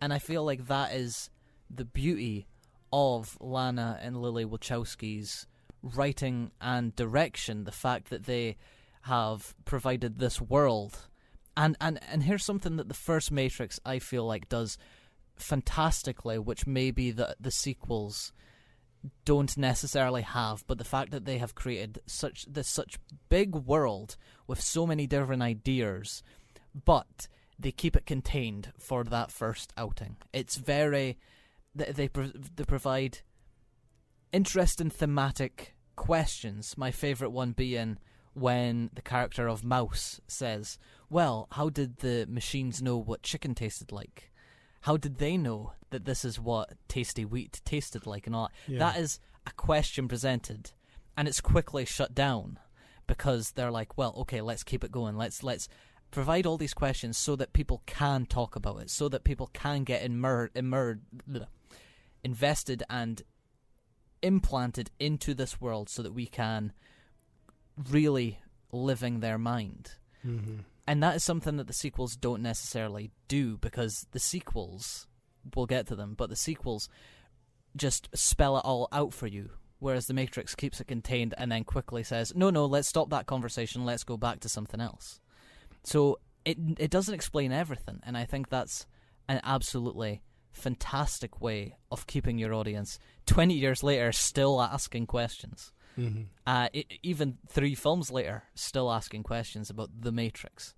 Speaker 5: And I feel like that is the beauty of Lana and Lily Wachowski's writing and direction, the fact that they have provided this world. And here's something that the first Matrix, I feel like, does fantastically, which maybe the sequels don't necessarily have, but the fact that they have created such big world with so many different ideas, but they keep it contained for that first outing. It's very... They provide interesting thematic questions. My favourite one being when the character of Mouse says, well, how did the machines know what chicken tasted like? How did they know that this is what tasty wheat tasted like and all that? Yeah. That is a question presented, and it's quickly shut down because they're like, well, okay, let's keep it going. Let's provide all these questions so that people can talk about it, so that people can get invested and implanted into this world so that we can really living their mind. And that is something that the sequels don't necessarily do, because the sequels, we'll get to them, but the sequels just spell it all out for you, whereas The Matrix keeps it contained and then quickly says, no, let's stop that conversation, let's go back to something else. So it doesn't explain everything, and I think that's an absolutely fantastic way of keeping your audience 20 years later still asking questions. Even 3 films later, still asking questions about The Matrix.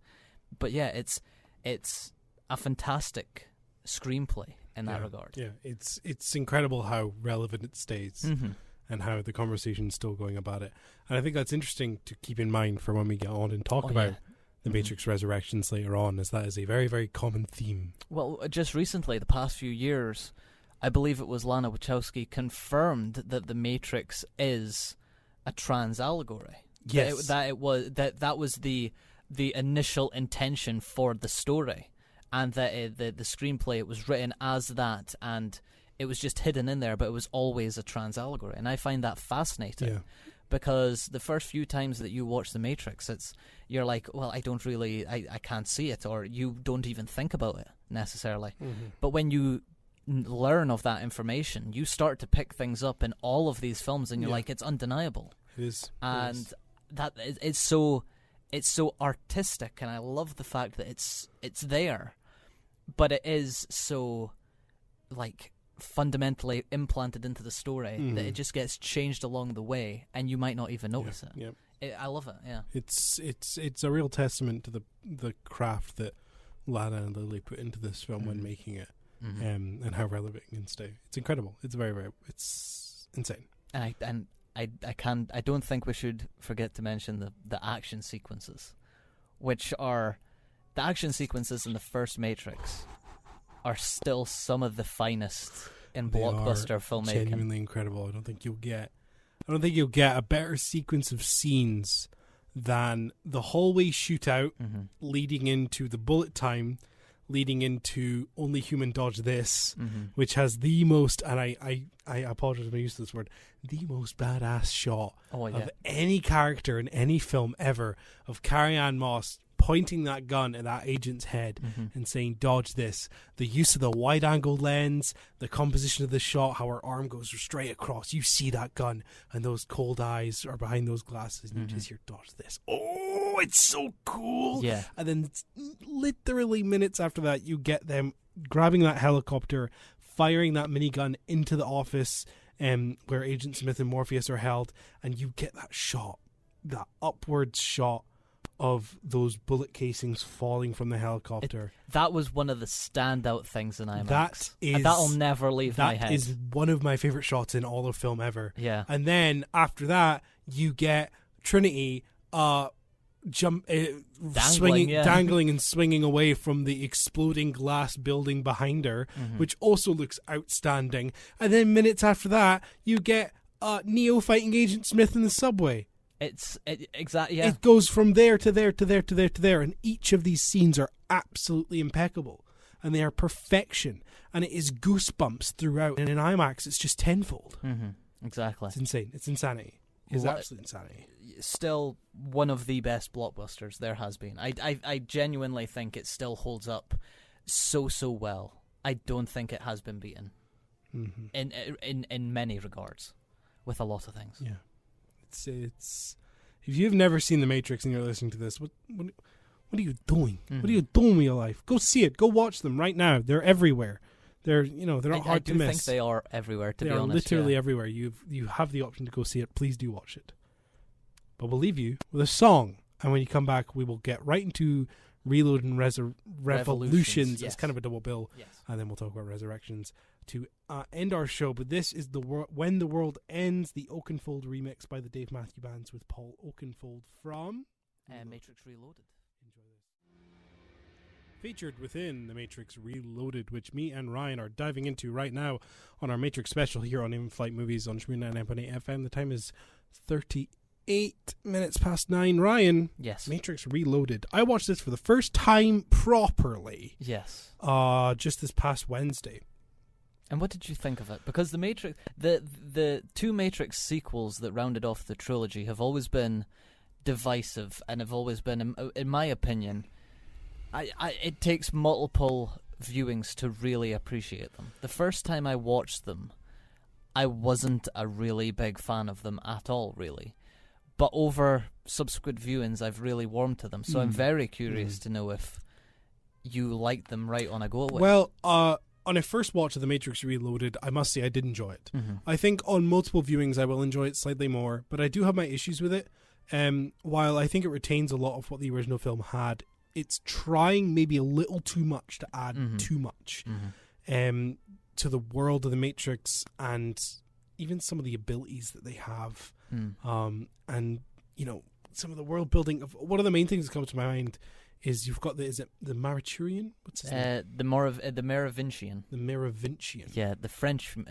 Speaker 5: But yeah, it's a fantastic screenplay in that regard.
Speaker 1: Yeah, it's incredible how relevant it stays and how the conversation's still going about it. And I think that's interesting to keep in mind for when we get on and talk about The Matrix Resurrections later on, as that is a very, very common theme. Well,
Speaker 5: just recently, the past few years, I believe it was Lana Wachowski confirmed that The Matrix is a trans allegory.
Speaker 1: Yes,
Speaker 5: that was the initial intention for the story, and that the screenplay, it was written as that, and it was just hidden in there, but it was always a trans allegory. And I find that fascinating, because the first few times that you watch The Matrix, you're like, well, I can't see it, or you don't even think about it necessarily. But when you learn of that information, you start to pick things up in all of these films, and you're like, it's undeniable.
Speaker 1: It is.
Speaker 5: And that it's so artistic, and I love the fact that it's there, but it is so like fundamentally implanted into the story that it just gets changed along the way, and you might not even notice it. I love it. Yeah,
Speaker 1: it's a real testament to the craft that Lana and Lily put into this film when making it, and how relevant it can stay. It's incredible. It's very, very. It's insane.
Speaker 5: And I don't think we should forget to mention the action sequences, which are the action sequences in the first Matrix are still some of the finest in blockbuster filmmaking.
Speaker 1: Genuinely incredible. I don't think you'll get a better sequence of scenes than the hallway shootout leading into the bullet time, leading into Only Human Dodge This, which has the most, and I apologize if I use this word, the most badass shot of any character in any film ever, of Carrie-Anne Moss pointing that gun at that agent's head and saying, dodge this. The use of the wide-angle lens, the composition of the shot, how her arm goes straight across. You see that gun, and those cold eyes are behind those glasses, and you just hear, dodge this. Oh, it's so cool.
Speaker 5: Yeah.
Speaker 1: And then literally minutes after that, you get them grabbing that helicopter, firing that minigun into the office where Agent Smith and Morpheus are held, and you get that shot, that upward shot of those bullet casings falling from the helicopter.
Speaker 5: That was one of the standout things in IMAX. That'll never leave my head.
Speaker 1: That is one of my favorite shots in all of film ever.
Speaker 5: Yeah.
Speaker 1: And then after that, you get Trinity dangling and swinging away from the exploding glass building behind her, which also looks outstanding. And then minutes after that, you get Neo fighting Agent Smith in the subway.
Speaker 5: Exactly. Yeah.
Speaker 1: It goes from there to there to there to there to there, and each of these scenes are absolutely impeccable, and they are perfection, and it is goosebumps throughout. And in IMAX, it's just tenfold.
Speaker 5: Exactly.
Speaker 1: It's insane. It's insanity. It's absolute insanity.
Speaker 5: Still one of the best blockbusters there has been. I genuinely think it still holds up so well. I don't think it has been beaten in many regards, with a lot of things.
Speaker 1: Yeah. It's if you've never seen The Matrix and you're listening to this, what are you doing? What are you doing with your life? Go see it. Go watch them right now. They're everywhere. They're not hard to miss.
Speaker 5: I think they are everywhere. To be honest,
Speaker 1: they are literally everywhere. You have the option to go see it. Please do watch it. But we'll leave you with a song, and when you come back, we will get right into Reload and Revolutions.
Speaker 5: Yes.
Speaker 1: It's kind of a double bill, and then we'll talk about Resurrections to end our show. But this is When the World Ends, the Oakenfold remix by the Dave Matthew Bands with Paul Oakenfold from
Speaker 5: Matrix Reloaded.
Speaker 1: Enjoy this. Featured within The Matrix Reloaded, which me and Ryan are diving into right now on our Matrix special here on In-Flight Movies on Shmoon 99.8 FM. The time is 38 minutes past 9. Ryan,
Speaker 5: yes.
Speaker 1: Matrix Reloaded. I watched this for the first time properly.
Speaker 5: Yes.
Speaker 1: Just this past Wednesday.
Speaker 5: And what did you think of it? Because the Matrix, the two Matrix sequels that rounded off the trilogy have always been divisive and have always been, in my opinion, it takes multiple viewings to really appreciate them. The first time I watched them, I wasn't a really big fan of them at all, really. But over subsequent viewings, I've really warmed to them. So I'm very curious to know if you liked them right on a go.
Speaker 1: Well, on a first watch of The Matrix Reloaded, I must say I did enjoy it. I think on multiple viewings I will enjoy it slightly more, but I do have my issues with it. While I think it retains a lot of what the original film had, it's trying maybe a little too much to add too much to the world of The Matrix and even some of the abilities that they have. And, some of the world building. One of the main things that comes to my mind is you've got is it the Mariturian? What's his name?
Speaker 5: The Merovingian.
Speaker 1: The Merovingian.
Speaker 5: Yeah, the Frenchman.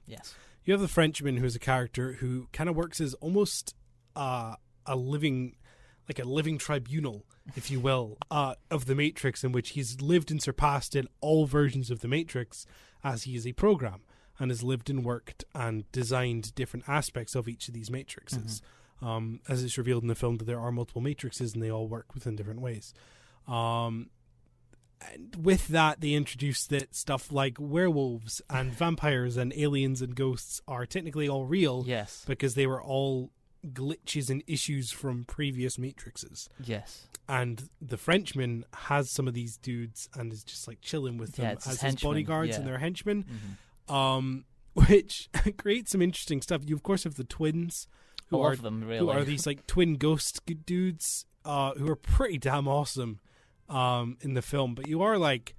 Speaker 5: Yes.
Speaker 1: You have the Frenchman, who's a character who kind of works as almost a living tribunal, if you will, of the Matrix, in which he's lived and surpassed in all versions of the Matrix as he is a program, and has lived and worked and designed different aspects of each of these Matrixes. As it's revealed in the film that there are multiple Matrixes and they all work within different ways. And with that, they introduced that stuff like werewolves and vampires and aliens and ghosts are technically all real.
Speaker 5: Yes.
Speaker 1: Because they were all glitches and issues from previous Matrixes.
Speaker 5: Yes.
Speaker 1: And the Frenchman has some of these dudes and is just like chilling with them as his bodyguards and their henchmen. Which creates some interesting stuff. You of course have the twins, who are these like twin ghost dudes who are pretty damn awesome in the film. But you are like,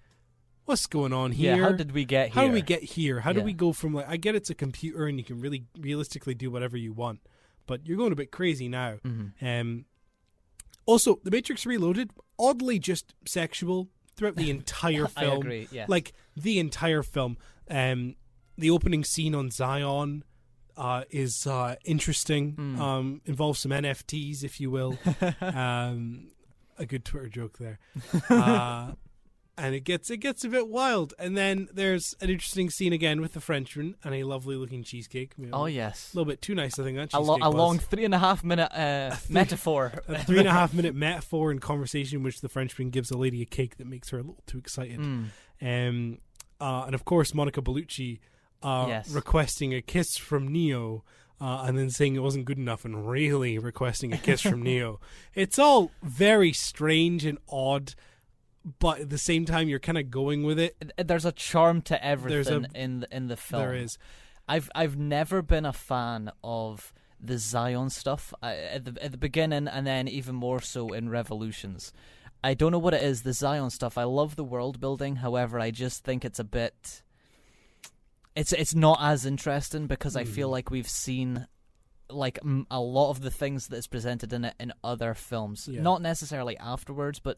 Speaker 1: what's going on here?
Speaker 5: Yeah, how did we get here?
Speaker 1: How do we get here? How do we go from I get it's a computer and you can really realistically do whatever you want, but you're going a bit crazy now. Also, The Matrix Reloaded, oddly just sexual throughout the entire film.
Speaker 5: I agree, yes.
Speaker 1: Like, the entire film. The opening scene on Zion is interesting. Involves some NFTs, if you will. A good Twitter joke there. And it gets a bit wild. And then there's an interesting scene again with the Frenchman and a lovely looking cheesecake.
Speaker 5: Oh, yes.
Speaker 1: A little bit too nice, I think, that cheesecake
Speaker 5: a long 3.5 minute metaphor.
Speaker 1: A 3.5 minute metaphor and conversation which the Frenchman gives a lady a cake that makes her a little too excited. And of course, Monica Bellucci requesting a kiss from Neo. And then saying it wasn't good enough and really requesting a kiss from Neo. It's all very strange and odd, but at the same time you're kind of going with it.
Speaker 5: There's a charm to everything in the film.
Speaker 1: There is.
Speaker 5: I've never been a fan of the Zion stuff at the beginning, and then even more so in Revolutions. I don't know what it is, the Zion stuff. I love the world building, however, I just think it's a bit... It's not as interesting because I feel like we've seen like a lot of the things that's presented in it in other films.
Speaker 1: Yeah.
Speaker 5: Not necessarily afterwards, but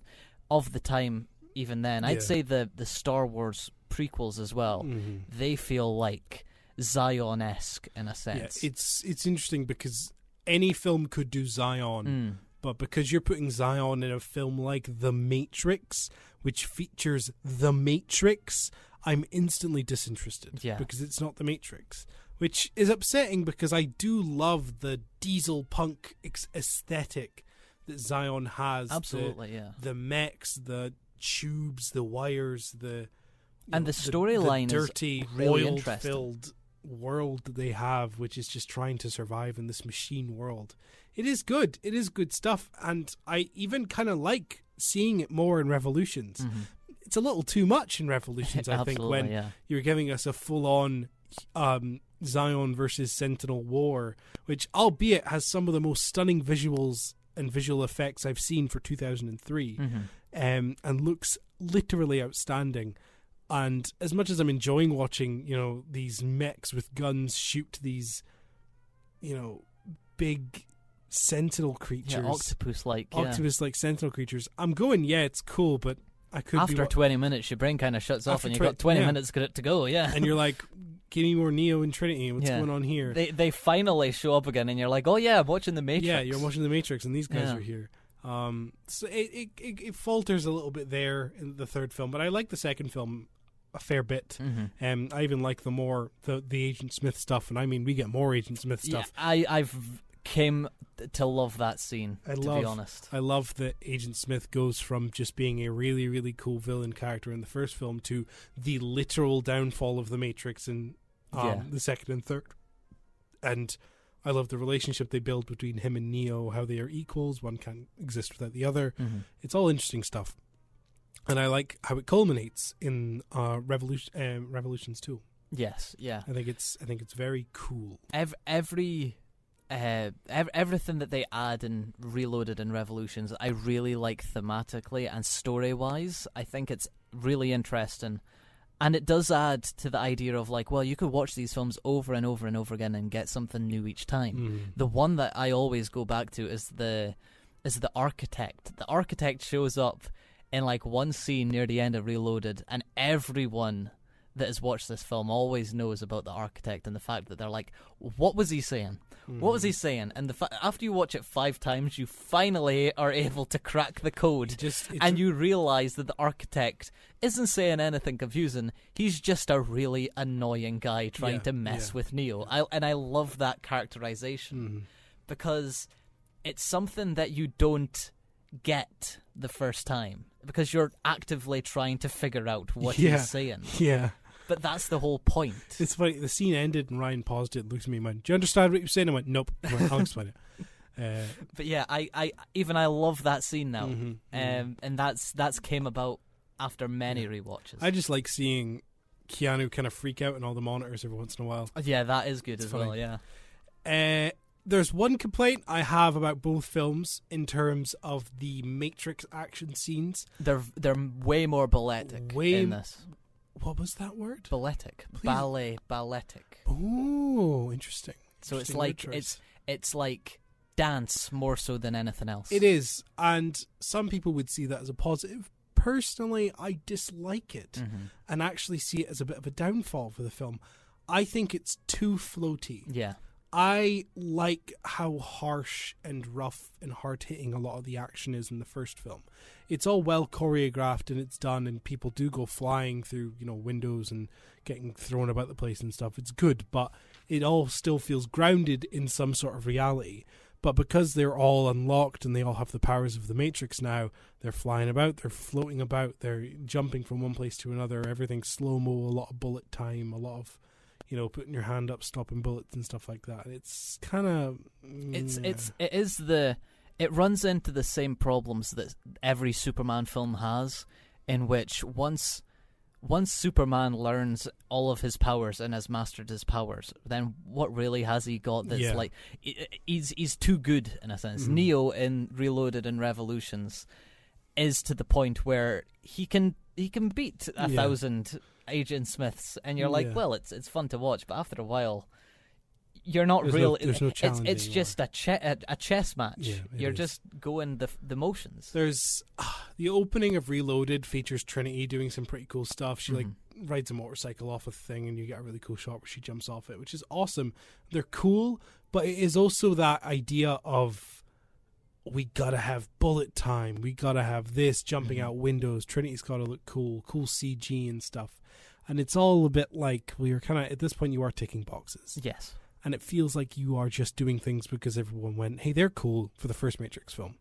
Speaker 5: of the time even then. I'd say the Star Wars prequels as well, they feel like Zion-esque in a sense.
Speaker 1: Yeah, it's interesting because any film could do Zion, but because you're putting Zion in a film like The Matrix, which features The Matrix, I'm instantly disinterested because it's not The Matrix, which is upsetting because I do love the diesel punk aesthetic that Zion has.
Speaker 5: Absolutely,
Speaker 1: the mechs, the tubes, the wires, the
Speaker 5: storyline is
Speaker 1: dirty,
Speaker 5: really
Speaker 1: oil-filled world that they have, which is just trying to survive in this machine world. It is good. It is good stuff, and I even kind of like seeing it more in Revolutions. It's a little too much in Revolutions, I think, when you're giving us a full-on Zion versus Sentinel war, which, albeit, has some of the most stunning visuals and visual effects I've seen for 2003, and looks literally outstanding. And as much as I'm enjoying watching, these mechs with guns shoot these, big sentinel creatures, octopus-like sentinel creatures, I'm going, it's cool, but I could
Speaker 5: after 20 minutes, your brain kind of shuts off, and you've got 20 minutes to go. And
Speaker 1: you're like, give me more Neo and Trinity. What's going on here?
Speaker 5: They finally show up again, and you're like, oh yeah, I'm watching The Matrix.
Speaker 1: Yeah, you're watching The Matrix, and these guys are here. So it falters a little bit there in the third film, but I like the second film a fair bit. I even like the Agent Smith stuff, and I mean, we get more Agent Smith stuff.
Speaker 5: I've came to love that scene, to be honest.
Speaker 1: I love that Agent Smith goes from just being a really, really cool villain character in the first film to the literal downfall of the Matrix in the second and third. And I love the relationship they build between him and Neo, how they are equals, one can't exist without the other. It's all interesting stuff. And I like how it culminates in Revolutions 2.
Speaker 5: Yes, yeah.
Speaker 1: I think it's very cool.
Speaker 5: Everything that they add in Reloaded and Revolutions, I really like thematically and story-wise. I think it's really interesting. And it does add to the idea of, like, well, you could watch these films over and over and over again and get something new each time. The one that I always go back to is the Architect. The Architect shows up in, like, one scene near the end of Reloaded, and everyone that has watched this film always knows about the Architect and the fact that they're like, what was he saying? What was he saying? And after you watch it 5 times, you finally are able to crack the code, and you realise that the Architect isn't saying anything confusing. He's just a really annoying guy trying to mess with Neo. I love that characterization because it's something that you don't get the first time because you're actively trying to figure out what he's saying. Yeah. But that's the whole point.
Speaker 1: It's funny. The scene ended and Ryan paused it and looked at me and went, do you understand what you're saying? I went, nope. I'll explain it.
Speaker 5: But yeah, I love that scene now. And that's came about after many rewatches.
Speaker 1: I just like seeing Keanu kind of freak out in all the monitors every once in a while.
Speaker 5: Yeah, that is good as well, yeah.
Speaker 1: There's one complaint I have about both films in terms of the Matrix action scenes.
Speaker 5: They're way more balletic in this.
Speaker 1: What was that word?
Speaker 5: Balletic. Balletic.
Speaker 1: Oh, interesting.
Speaker 5: So it's like it's like dance more so than anything else.
Speaker 1: It is, and some people would see that as a positive. Personally, I dislike it and actually see it as a bit of a downfall for the film. I think it's too floaty.
Speaker 5: Yeah.
Speaker 1: I like how harsh and rough and hard-hitting a lot of the action is in the first film. It's all well choreographed and it's done, and people do go flying through, windows and getting thrown about the place and stuff. It's good, but it all still feels grounded in some sort of reality. But because they're all unlocked and they all have the powers of the Matrix now, they're flying about, they're floating about, they're jumping from one place to another, everything's slow-mo, a lot of bullet time, a lot of putting your hand up, stopping bullets and stuff like that. It's kind of...
Speaker 5: It runs into the same problems that every Superman film has, in which once Superman learns all of his powers and has mastered his powers, then what really has he got that's like... He's too good, in a sense. Neo in Reloaded and Revolutions is to the point where he can beat 1,000... Agent Smiths, and you're like, well, it's fun to watch, but after a while you're not
Speaker 1: there's
Speaker 5: really.
Speaker 1: there's no challenge
Speaker 5: it's
Speaker 1: anymore.
Speaker 5: just a chess match.
Speaker 1: Yeah,
Speaker 5: you're
Speaker 1: is.
Speaker 5: just going the motions.
Speaker 1: There's the opening of Reloaded features Trinity doing some pretty cool stuff. She like rides a motorcycle off a thing, and you get a really cool shot where she jumps off it, which is awesome. They're cool, but it is also that idea of we gotta have bullet time. We gotta have this jumping out windows. Trinity's gotta look cool CG and stuff. And it's all a bit like we are kind of at this point. You are ticking boxes.
Speaker 5: Yes.
Speaker 1: And it feels like you are just doing things because everyone went, hey, they're cool for the first Matrix film,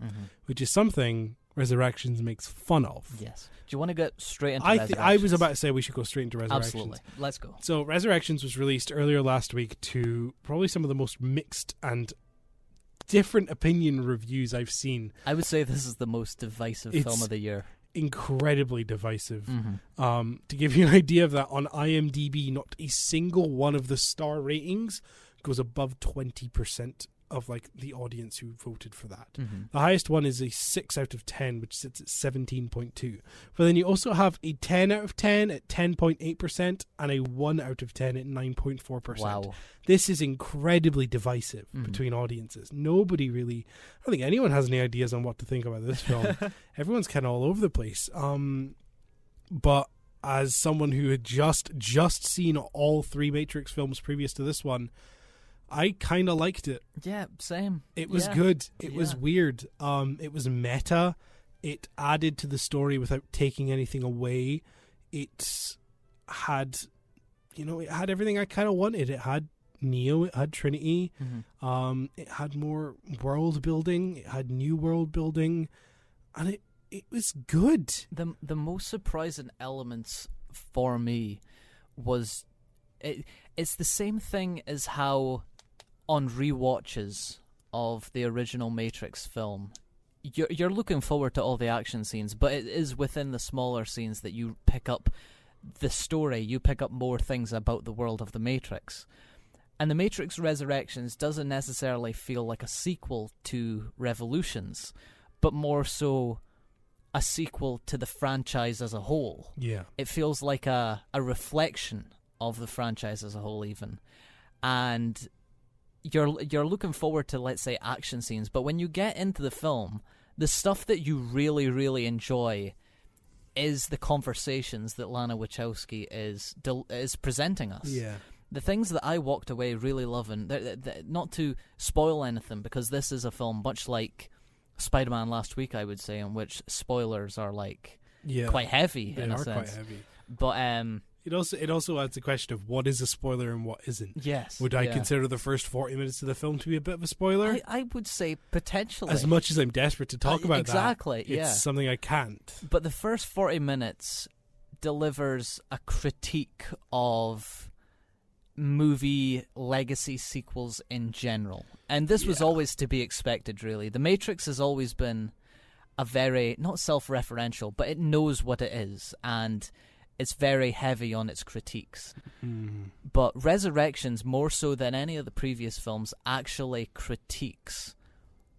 Speaker 1: which is something Resurrections makes fun of.
Speaker 5: Yes. Do you want to get straight into Resurrections?
Speaker 1: I was about to say we should go straight into Resurrections.
Speaker 5: Absolutely. Let's go.
Speaker 1: So Resurrections was released earlier last week to probably some of the most mixed and different opinion reviews I've seen.
Speaker 5: I would say this is the most divisive film of the year.
Speaker 1: Incredibly divisive. To give you an idea of that, on IMDb, not a single one of the star ratings goes above 20% of like the audience who voted for that. The highest one is a 6 out of 10, which sits at 17.2. But then you also have a 10 out of 10 at 10.8% and a 1 out of 10 at 9.4%.
Speaker 5: Wow.
Speaker 1: This is incredibly divisive between audiences. Nobody really, I don't think anyone has any ideas on what to think about this film. Everyone's kind of all over the place. But as someone who had just seen all 3 Matrix films previous to this one, I kind of liked it.
Speaker 5: Yeah, same.
Speaker 1: It was good. It was weird. It was meta. It added to the story without taking anything away. It had, it had everything I kind of wanted. It had Neo. It had Trinity. It had more world building. It had new world building, and it was good.
Speaker 5: The most surprising elements for me was it's the same thing as how on rewatches of the original Matrix film, you're looking forward to all the action scenes, but it is within the smaller scenes that you pick up the story, you pick up more things about the world of the Matrix. And the Matrix Resurrections doesn't necessarily feel like a sequel to Revolutions, but more so a sequel to the franchise as a whole.
Speaker 1: Yeah.
Speaker 5: It feels like a reflection of the franchise as a whole even. And you're looking forward to, let's say, action scenes, but when you get into the film, the stuff that you really, really enjoy is the conversations that Lana Wachowski is presenting us.
Speaker 1: Yeah.
Speaker 5: The things that I walked away really loving, not to spoil anything, because this is a film much like Spider-Man last week, I would say, in which spoilers are like quite heavy in a sense. They are quite heavy. But
Speaker 1: it also adds the question of what is a spoiler and what isn't.
Speaker 5: Yes.
Speaker 1: Would I consider the first 40 minutes of the film to be a bit of a spoiler?
Speaker 5: I would say potentially.
Speaker 1: As much as I'm desperate to talk about
Speaker 5: exactly,
Speaker 1: that, it's something I can't.
Speaker 5: But the first 40 minutes delivers a critique of movie legacy sequels in general. And this was always to be expected, really. The Matrix has always been a very, not self-referential, but it knows what it is, and it's very heavy on its critiques. But Resurrections, more so than any of the previous films, actually critiques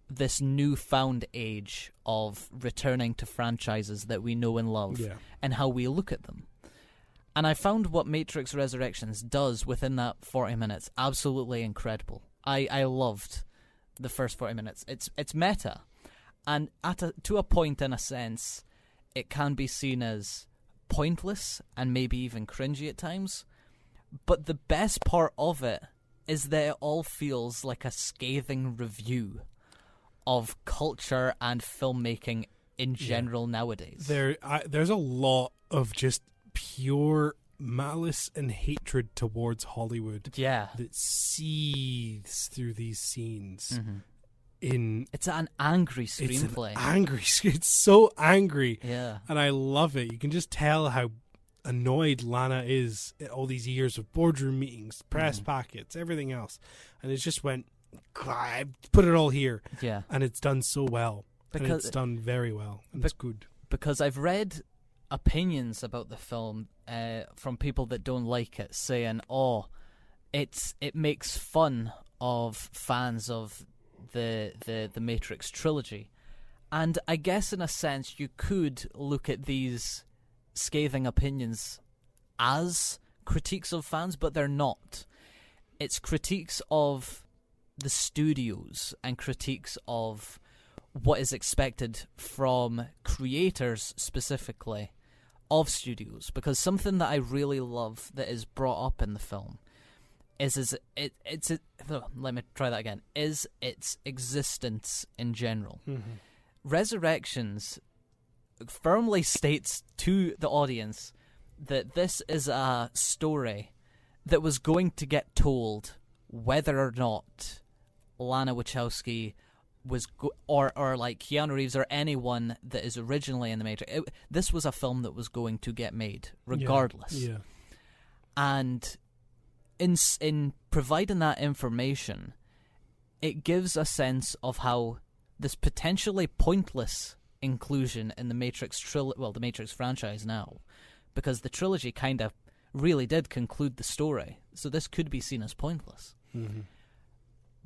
Speaker 5: this newfound age of returning to franchises that we know and love and how we look at them. And I found what Matrix Resurrections does within that 40 minutes absolutely incredible. I loved the first 40 minutes. It's meta. And to a point, in a sense, it can be seen as pointless and maybe even cringy at times. But the best part of it is that it all feels like a scathing review of culture and filmmaking in general nowadays.
Speaker 1: There's a lot of just pure malice and hatred towards Hollywood that seethes through these scenes. It's
Speaker 5: an angry screenplay.
Speaker 1: It's so angry.
Speaker 5: Yeah.
Speaker 1: And I love it. You can just tell how annoyed Lana is at all these years of boardroom meetings, press packets, everything else. And it just went, I put it all here. Yeah. And it's done so well. And it's done very well. And it's good.
Speaker 5: Because I've read opinions about the film from people that don't like it, saying, it makes fun of fans of the Matrix trilogy. And I guess in a sense you could look at these scathing opinions as critiques of fans, but they're not. it's critiques of the studios and critiques of what is expected from creators specifically of studios, because something that I really love that is brought up in the film is its existence in general.
Speaker 1: Mm-hmm.
Speaker 5: Resurrections firmly states to the audience that this is a story that was going to get told whether or not Lana Wachowski was or like Keanu Reeves or anyone that is originally in the Matrix. This was a film that was going to get made regardless.
Speaker 1: Yeah.
Speaker 5: And in providing that information, it gives a sense of how this potentially pointless inclusion in the Matrix the Matrix franchise now, because the trilogy kind of really did conclude the story, so this could be seen as pointless.
Speaker 1: Mm-hmm.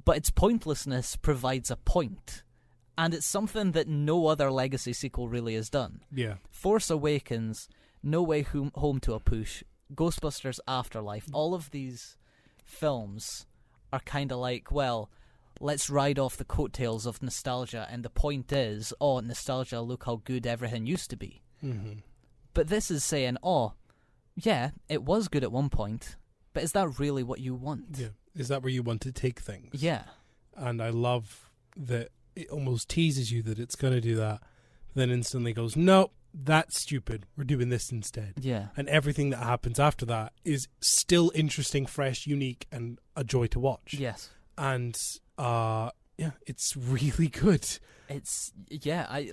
Speaker 5: But its pointlessness provides a point, and it's something that no other legacy sequel really has done.
Speaker 1: Yeah.
Speaker 5: Force Awakens, No Way Home to a Push, Ghostbusters Afterlife, all of these films are kind of like, well, let's ride off the coattails of nostalgia, and the point is, oh, nostalgia, look how good everything used to be.
Speaker 1: Mm-hmm.
Speaker 5: But this is saying, oh, yeah, it was good at one point, but is that really what you want?
Speaker 1: Yeah. Is that where you want to take things?
Speaker 5: Yeah.
Speaker 1: And I love that it almost teases you that it's going to do that, then instantly goes, no, that's stupid. We're doing this instead.
Speaker 5: Yeah.
Speaker 1: And everything that happens after that is still interesting, fresh, unique, and a joy to watch.
Speaker 5: Yes.
Speaker 1: And it's really good.
Speaker 5: It's it's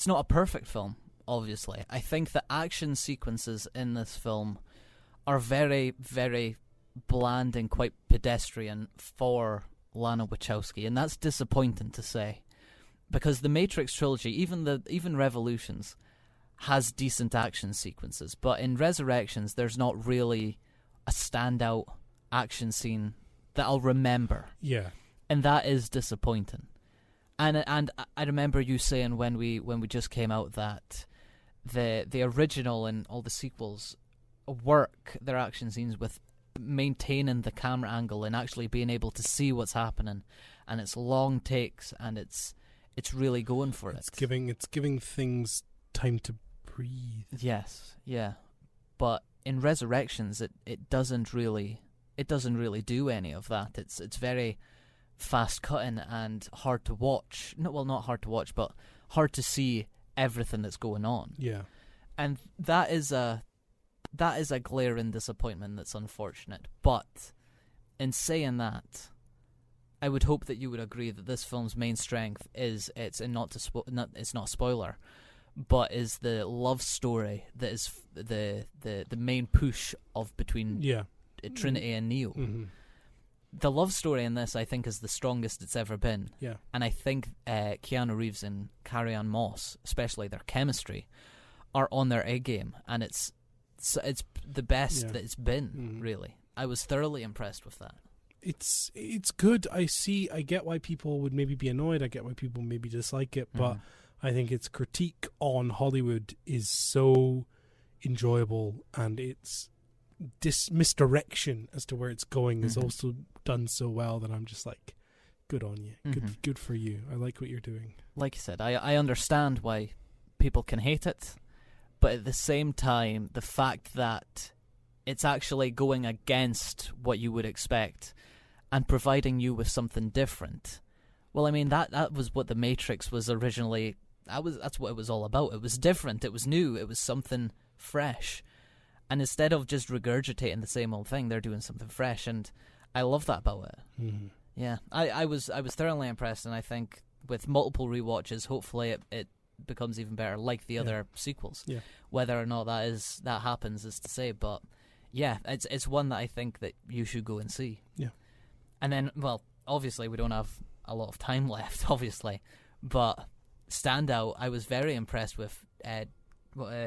Speaker 5: not a perfect film, obviously. I think the action sequences in this film are very, very bland and quite pedestrian for Lana Wachowski, and that's disappointing to say, because the Matrix trilogy, even Revolutions, has decent action sequences, but in Resurrections there's not really a standout action scene that I'll remember.
Speaker 1: Yeah.
Speaker 5: And that is disappointing. And I remember you saying when we just came out that the original and all the sequels work their action scenes with maintaining the camera angle and actually being able to see what's happening, and it's long takes, and it's really going for it.
Speaker 1: It's giving things time to breathe.
Speaker 5: Yes, yeah. But in Resurrections it doesn't really do any of that. It's very fast cutting and hard to watch. Not hard to watch, but hard to see everything that's going on.
Speaker 1: Yeah.
Speaker 5: And that is a glaring disappointment that's unfortunate. But in saying that, I would hope that you would agree that this film's main strength is it's not a spoiler, but is the love story that is the main push of between Trinity and Neo.
Speaker 1: Mm-hmm.
Speaker 5: The love story in this, I think, is the strongest it's ever been.
Speaker 1: Yeah.
Speaker 5: And I think Keanu Reeves and Carrie-Anne Moss, especially their chemistry, are on their A game, and it's the best that it's been, really. I was thoroughly impressed with that.
Speaker 1: It's good. I get why people would maybe be annoyed. I get why people maybe dislike it, but I think its critique on Hollywood is so enjoyable, and its misdirection as to where it's going is also done so well that I'm just like, good on you. Good for you. I like what you're doing.
Speaker 5: Like you said, I understand why people can hate it, but at the same time, the fact that it's actually going against what you would expect and providing you with something different. Well, I mean, that was what The Matrix was originally. That's what it was all about. It was different. It was new. It was something fresh. And instead of just regurgitating the same old thing, they're doing something fresh, and I love that about it.
Speaker 1: Mm-hmm.
Speaker 5: Yeah, I was thoroughly impressed, and I think with multiple rewatches, hopefully it becomes even better, like the other sequels. Yeah. Whether or not that happens is to say, but yeah, it's one that I think that you should go and see. Yeah. And then, well, obviously we don't have a lot of time left, obviously, but standout, I was very impressed with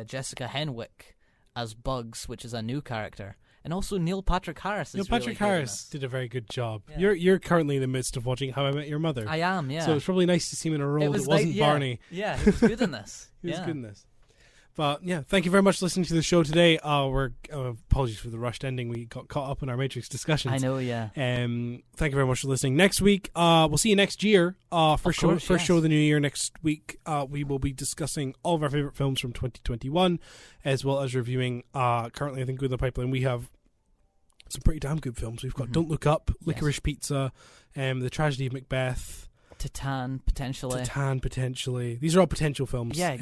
Speaker 5: Jessica Henwick as Bugs, which is a new character, and also Neil Patrick Harris. Neil Patrick
Speaker 1: Harris did a very good job. Yeah. You're currently in the midst of watching How I Met Your Mother.
Speaker 5: I am, yeah.
Speaker 1: So it's probably nice to see him in a role that wasn't Barney.
Speaker 5: Yeah, he was good in this.
Speaker 1: He was good in this. But yeah, thank you very much for listening to the show today. We're apologies for the rushed ending. We got caught up in our Matrix discussions.
Speaker 5: I know, yeah.
Speaker 1: Thank you very much for listening. Next week, we'll see you next year. First show of the new year next week. We will be discussing all of our favorite films from 2021, as well as reviewing. Currently, I think with the pipeline we have some pretty damn good films. We've got Don't Look Up, Licorice Pizza, The Tragedy of Macbeth.
Speaker 5: Titan potentially. These are all potential films. Yeah,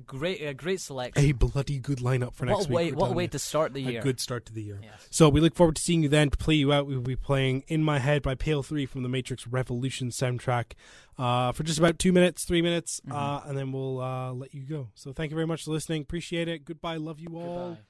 Speaker 5: great selection.
Speaker 1: A bloody good lineup for next week.
Speaker 5: What a way to start the year.
Speaker 1: A good start to the year.
Speaker 5: Yes.
Speaker 1: So we look forward to seeing you then. To play you out, we will be playing In My Head by Pale 3 from the Matrix Revolution soundtrack for just about 3 minutes, and then we'll let you go. So thank you very much for listening. Appreciate it. Goodbye. Love you all.
Speaker 5: Goodbye.